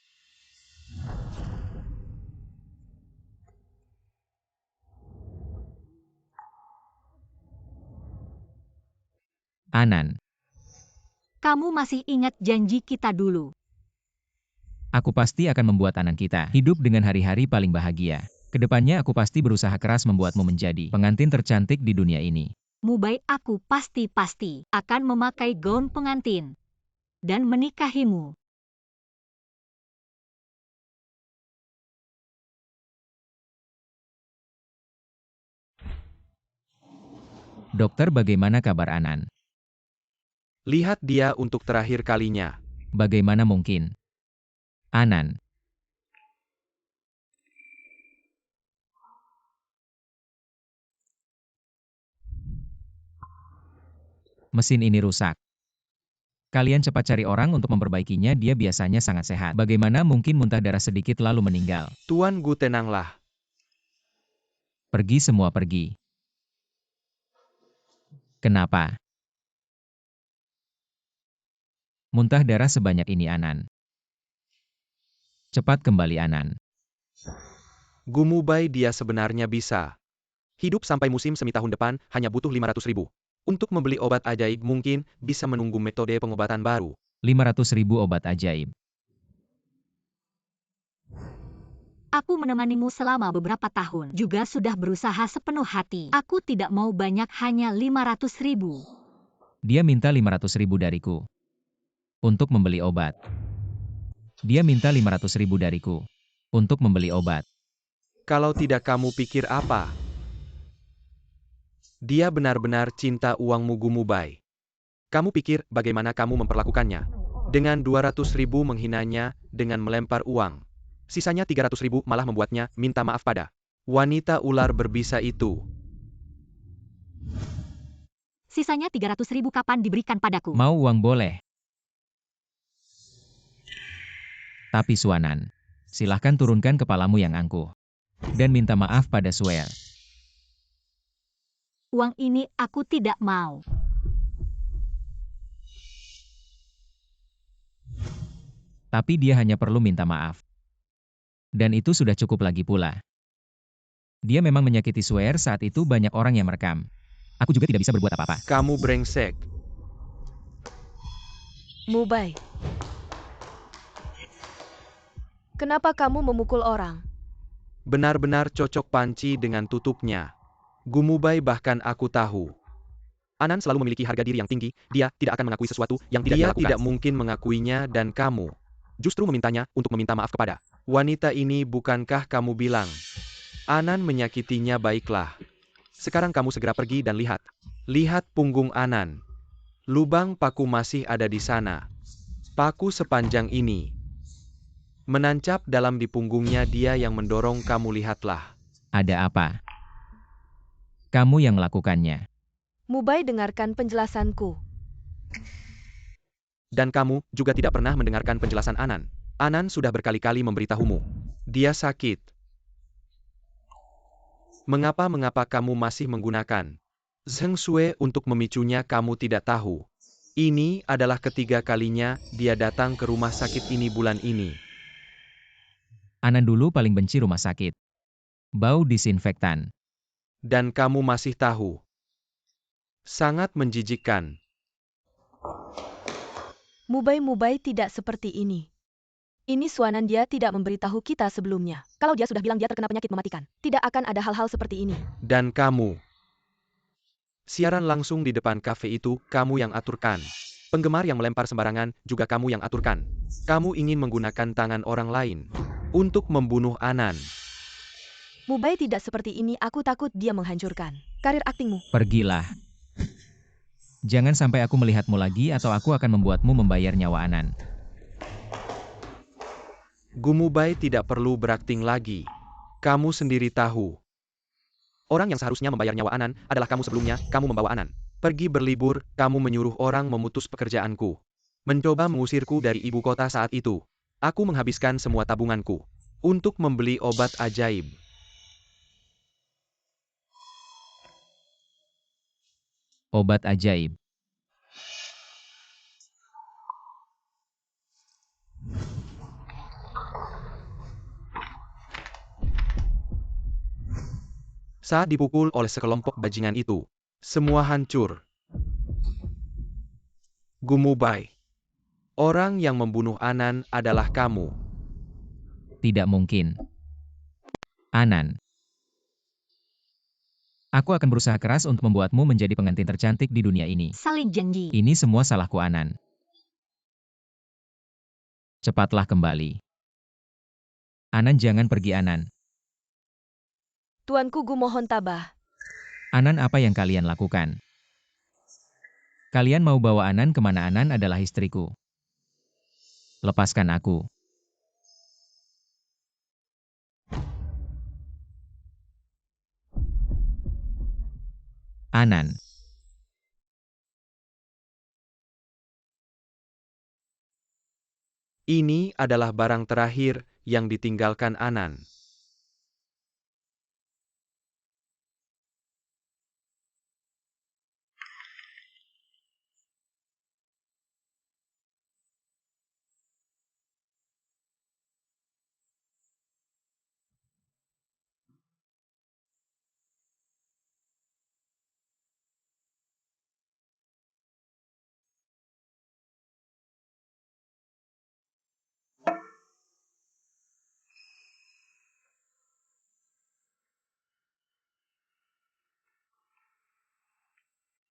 Anan, Kamu masih ingat janji kita dulu? aku pasti akan membuat Anan kita hidup dengan hari-hari paling bahagia. Kedepannya aku pasti berusaha keras membuatmu menjadi pengantin tercantik di dunia ini. Mubai, aku pasti akan memakai gaun pengantin dan menikahimu. Dokter, bagaimana kabar Anan? Lihat dia untuk terakhir kalinya. Bagaimana mungkin? Anan, mesin ini rusak. Kalian cepat cari orang untuk memperbaikinya, dia biasanya sangat sehat. Bagaimana mungkin muntah darah sedikit lalu meninggal? Tuan Gu, tenanglah. Pergi semua, pergi. Kenapa? Muntah darah sebanyak ini Anan. Cepat kembali Anan. Gu Mubai, dia sebenarnya bisa hidup sampai musim semi tahun depan, hanya butuh 500.000. Untuk membeli obat ajaib mungkin bisa menunggu metode pengobatan baru. 500.000 obat ajaib. Aku menemanimu selama beberapa tahun, juga sudah berusaha sepenuh hati. Aku tidak mau banyak, hanya 500.000. Dia minta 500.000 dariku. Untuk membeli obat. Dia minta 500.000 dariku. Untuk membeli obat. Kalau tidak, kamu pikir apa? Dia benar-benar cinta uangmu, Gu Mubai. Kamu pikir bagaimana kamu memperlakukannya? Dengan 200.000 menghinanya, dengan melempar uang. Sisanya 300.000 malah membuatnya minta maaf pada wanita ular berbisa itu. Sisanya 300.000 kapan diberikan padaku? Mau uang boleh. Tapi Suanan, silahkan turunkan kepalamu yang angkuh. Dan minta maaf pada Suel. Uang ini aku tidak mau. Tapi dia hanya perlu minta maaf. Dan itu sudah cukup lagi pula. Dia memang menyakiti Swear saat itu banyak orang yang merekam. Aku juga tidak bisa berbuat apa-apa. Kamu brengsek. Mubai. Kenapa kamu memukul orang? Benar-benar cocok panci dengan tutupnya. Gumubai bahkan aku tahu. Anan selalu memiliki harga diri yang tinggi, dia tidak akan mengakui sesuatu yang tidak dia lakukan. Dia tidak mungkin mengakuinya dan kamu justru memintanya untuk meminta maaf kepada wanita ini. Bukankah kamu bilang Anan menyakitinya? Baiklah. Sekarang kamu segera pergi dan lihat. Lihat punggung Anan. Lubang paku masih ada di sana. Paku sepanjang ini menancap dalam di punggungnya dia yang mendorong kamu. Lihatlah. Ada apa? Kamu yang melakukannya. Mubai, dengarkan penjelasanku. Dan kamu juga tidak pernah mendengarkan penjelasan Anan. Anan sudah berkali-kali memberitahumu. Dia sakit. Mengapa kamu masih menggunakan Zheng Sui untuk memicunya? Kamu tidak tahu. Ini adalah ketiga kalinya dia datang ke rumah sakit ini bulan ini. Anan dulu paling benci rumah sakit. Bau disinfektan. Dan kamu masih tahu. Sangat menjijikkan. Mubai tidak seperti ini. Ini Suanan, dia tidak memberitahu kita sebelumnya. Kalau dia sudah bilang dia terkena penyakit mematikan, tidak akan ada hal-hal seperti ini. Dan kamu. Siaran langsung di depan kafe itu, kamu yang aturkan. Penggemar yang melempar sembarangan, juga kamu yang aturkan. Kamu ingin menggunakan tangan orang lain untuk membunuh Anan. Mubai tidak seperti ini, aku takut dia menghancurkan karir aktingmu. Pergilah. Jangan sampai aku melihatmu lagi atau aku akan membuatmu membayar nyawa Anan. Gumubai tidak perlu berakting lagi. Kamu sendiri tahu. Orang yang seharusnya membayar nyawa Anan adalah kamu sebelumnya. Kamu membawa Anan pergi berlibur, kamu menyuruh orang memutus pekerjaanku. Mencoba mengusirku dari ibu kota saat itu. Aku menghabiskan semua tabunganku untuk membeli obat ajaib. Obat ajaib. Saat dipukul oleh sekelompok bajingan itu, semua hancur. Gumubai. Orang yang membunuh Anan adalah kamu. Tidak mungkin. Anan. Aku akan berusaha keras untuk membuatmu menjadi pengantin tercantik di dunia ini. Saling janji. Ini semua salahku, Anan. Cepatlah kembali. Anan, jangan pergi, Anan. Tuanku, Gumohon tabah. Anan, apa yang kalian lakukan? Kalian mau bawa Anan kemana? Anan adalah istriku. Lepaskan aku. Anan. Ini adalah barang terakhir yang ditinggalkan Anan.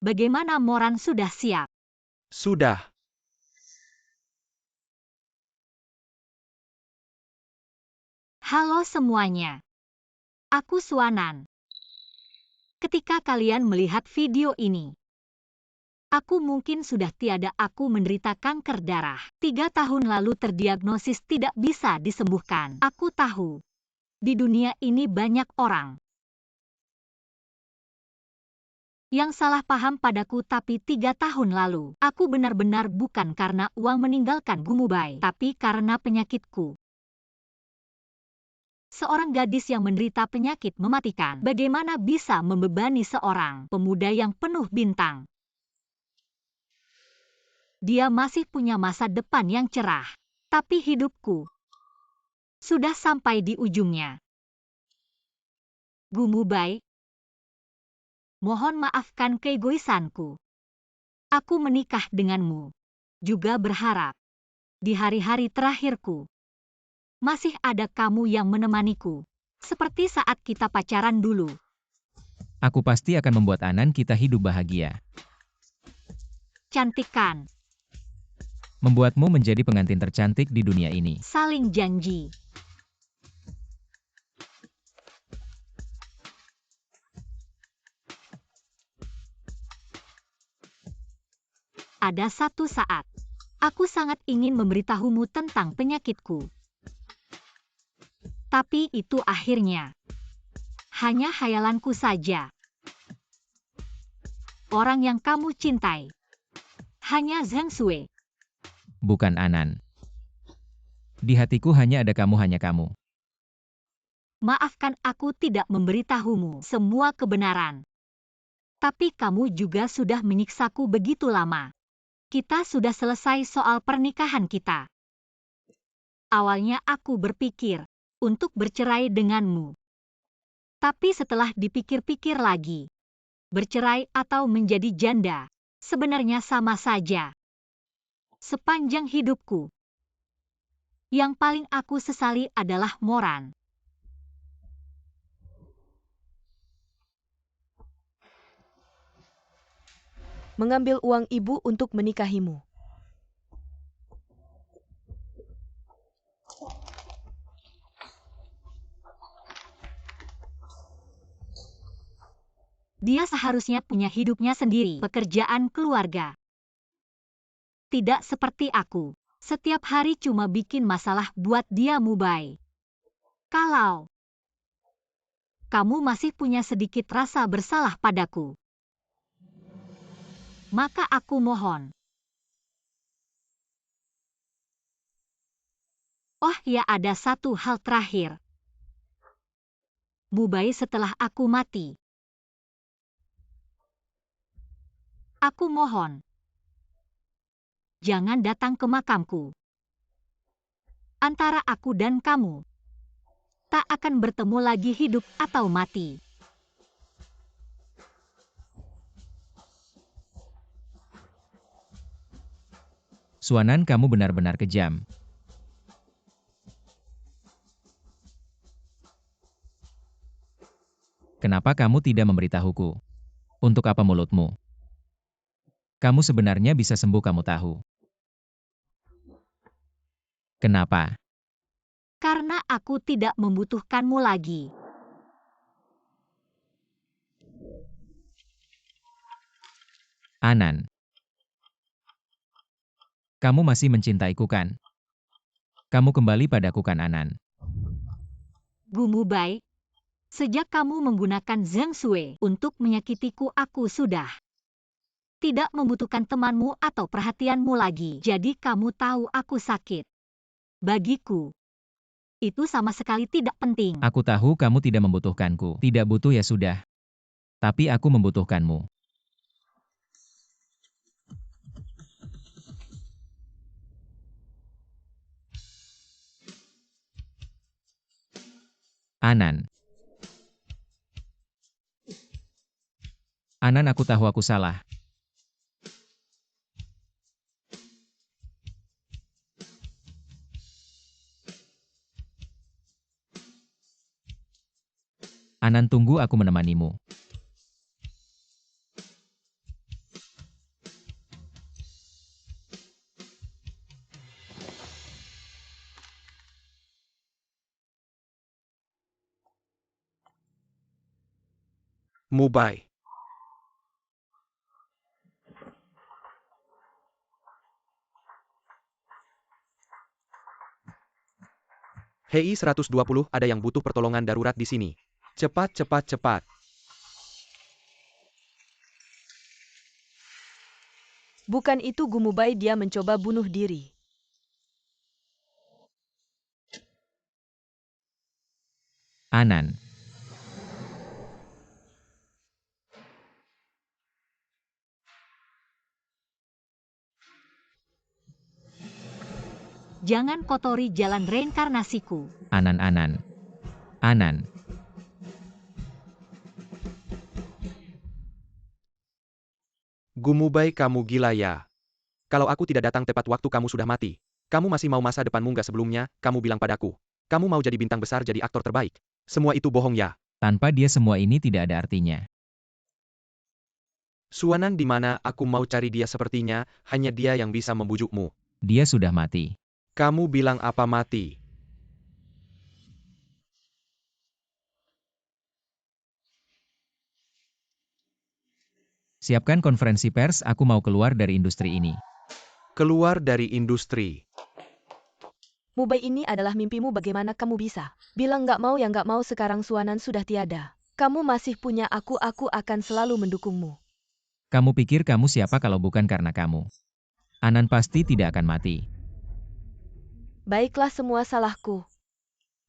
Bagaimana, Moran sudah siap? Sudah. Halo semuanya. Aku Suanan. Ketika kalian melihat video ini, aku mungkin sudah tiada. Aku menderita kanker darah. 3 tahun lalu terdiagnosis tidak bisa disembuhkan. Aku tahu, di dunia ini banyak orang yang salah paham padaku, tapi 3 tahun lalu, aku benar-benar bukan karena uang meninggalkan Gumubai, tapi karena penyakitku. Seorang gadis yang menderita penyakit mematikan, bagaimana bisa membebani seorang pemuda yang penuh bintang? Dia masih punya masa depan yang cerah. Tapi hidupku sudah sampai di ujungnya. Gumubai, mohon maafkan keegoisanku. Aku menikah denganmu, juga berharap di hari-hari terakhirku masih ada kamu yang menemaniku, seperti saat kita pacaran dulu. Aku pasti akan membuat Anan kita hidup bahagia. Cantik kan? Membuatmu menjadi pengantin tercantik di dunia ini. Saling janji. Ada satu saat, aku sangat ingin memberitahumu tentang penyakitku. Tapi itu akhirnya hanya khayalanku saja. Orang yang kamu cintai hanya Zheng Sui. Bukan Anan. Di hatiku hanya ada kamu, hanya kamu. Maafkan aku tidak memberitahumu semua kebenaran. Tapi kamu juga sudah menyiksaku begitu lama. Kita sudah selesai soal pernikahan kita. Awalnya aku berpikir untuk bercerai denganmu. Tapi setelah dipikir-pikir lagi, bercerai atau menjadi janda sebenarnya sama saja. Sepanjang hidupku, yang paling aku sesali adalah Moran. Mengambil uang ibu untuk menikahimu. Dia seharusnya punya hidupnya sendiri, pekerjaan, keluarga. Tidak seperti aku, setiap hari cuma bikin masalah buat dia. Mubai. Kalau kamu masih punya sedikit rasa bersalah padaku, maka aku mohon. Oh ya, ada satu hal terakhir. Mubai, setelah aku mati, aku mohon, jangan datang ke makamku. Antara aku dan kamu tak akan bertemu lagi, hidup atau mati. Suanan, kamu benar-benar kejam. Kenapa kamu tidak memberitahuku? Untuk apa mulutmu? Kamu sebenarnya bisa sembuh, kamu tahu. Kenapa? Karena aku tidak membutuhkanmu lagi. Anan. Kamu masih mencintaiku kan? Kamu kembali padaku kan, Anan? Gumubai, sejak kamu menggunakan Zheng Sui untuk menyakitiku, aku sudah tidak membutuhkan temanmu atau perhatianmu lagi. Jadi kamu tahu aku sakit. Bagiku, itu sama sekali tidak penting. Aku tahu kamu tidak membutuhkanku. Tidak butuh ya sudah. Tapi aku membutuhkanmu. Anan. Anan, aku tahu aku salah. Anan, tunggu, aku menemanimu. Mubai. Hei 120, ada yang butuh pertolongan darurat di sini. Cepat, cepat, cepat. Bukan itu Gumubai, dia mencoba bunuh diri. Anan. Jangan kotori jalan reinkarnasiku. Anan. Anan. Gumubai, kamu gila ya. Kalau aku tidak datang tepat waktu kamu sudah mati. Kamu masih mau masa depanmu nggak sebelumnya, kamu bilang padaku. Kamu mau jadi bintang besar, jadi aktor terbaik. Semua itu bohong ya. Tanpa dia semua ini tidak ada artinya. Suanan di mana aku mau cari dia sepertinya, hanya dia yang bisa membujukmu. Dia sudah mati. Kamu bilang apa mati? Siapkan konferensi pers, aku mau keluar dari industri ini. Keluar dari industri. Mubai, ini adalah mimpimu, bagaimana kamu bisa bilang nggak mau? Ya nggak mau, sekarang Suanan sudah tiada. Kamu masih punya aku akan selalu mendukungmu. Kamu pikir kamu siapa kalau bukan karena kamu? Anan pasti tidak akan mati. Baiklah, semua salahku.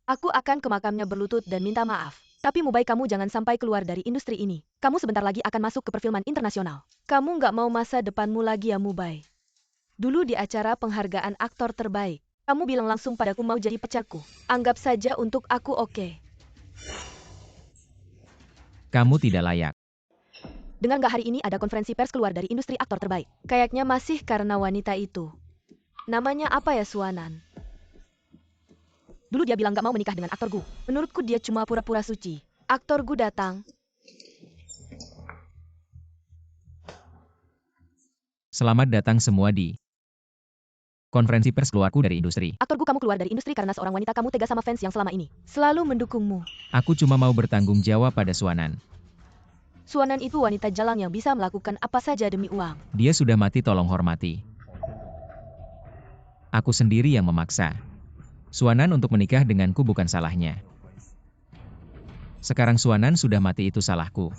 Aku akan ke makamnya berlutut dan minta maaf. Tapi Mubai, kamu jangan sampai keluar dari industri ini. Kamu sebentar lagi akan masuk ke perfilman internasional. Kamu nggak mau masa depanmu lagi ya Mubai? Dulu di acara penghargaan aktor terbaik, kamu bilang langsung padaku mau jadi pacarku. Anggap saja untuk aku oke. Kamu tidak layak. Dengar nggak, hari ini ada konferensi pers keluar dari industri aktor terbaik. Kayaknya masih karena wanita itu. Namanya apa ya, Suanan? Dulu dia bilang gak mau menikah dengan aktor Gu. Menurutku dia cuma pura-pura suci. Aktor Gu datang. Selamat datang semua di konferensi pers keluarku dari industri. Aktor Gu, kamu keluar dari industri karena seorang wanita. Kamu tega sama fans yang selama ini selalu mendukungmu. Aku cuma mau bertanggung jawab pada Suanan. Suanan itu wanita jalang yang bisa melakukan apa saja demi uang. Dia sudah mati, tolong hormati. Aku sendiri yang memaksa Suanan untuk menikah denganku, bukan salahnya. Sekarang Suanan sudah mati, itu salahku.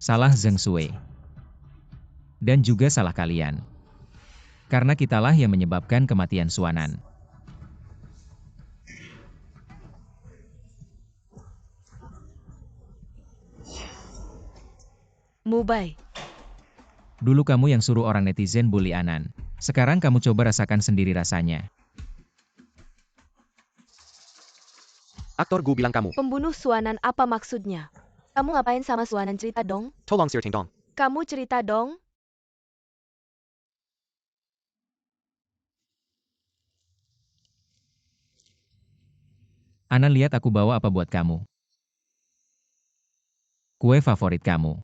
Salah Zheng Sui. Dan juga salah kalian. Karena kitalah yang menyebabkan kematian Suanan. Mubai. Dulu kamu yang suruh orang netizen bully Anan. Sekarang kamu coba rasakan sendiri rasanya. Aktor Gu bilang kamu. Pembunuh Suanan, apa maksudnya? Kamu ngapain sama Suanan? Cerita dong. Tolong cerita dong. Kamu cerita dong. Anan, lihat aku bawa apa buat kamu. Kue favorit kamu.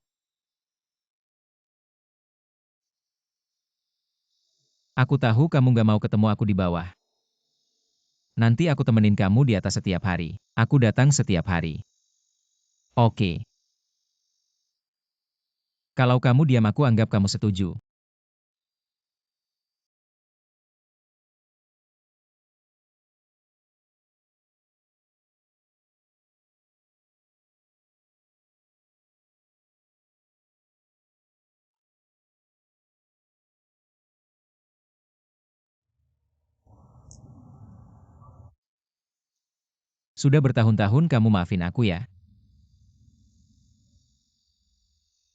Aku tahu kamu gak mau ketemu aku di bawah. Nanti aku temenin kamu di atas setiap hari. Aku datang setiap hari. Oke. Kalau kamu diam, aku anggap kamu setuju. Sudah bertahun-tahun kamu maafin aku ya.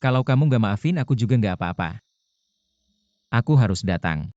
Kalau kamu gak maafin, aku juga gak apa-apa. Aku harus datang.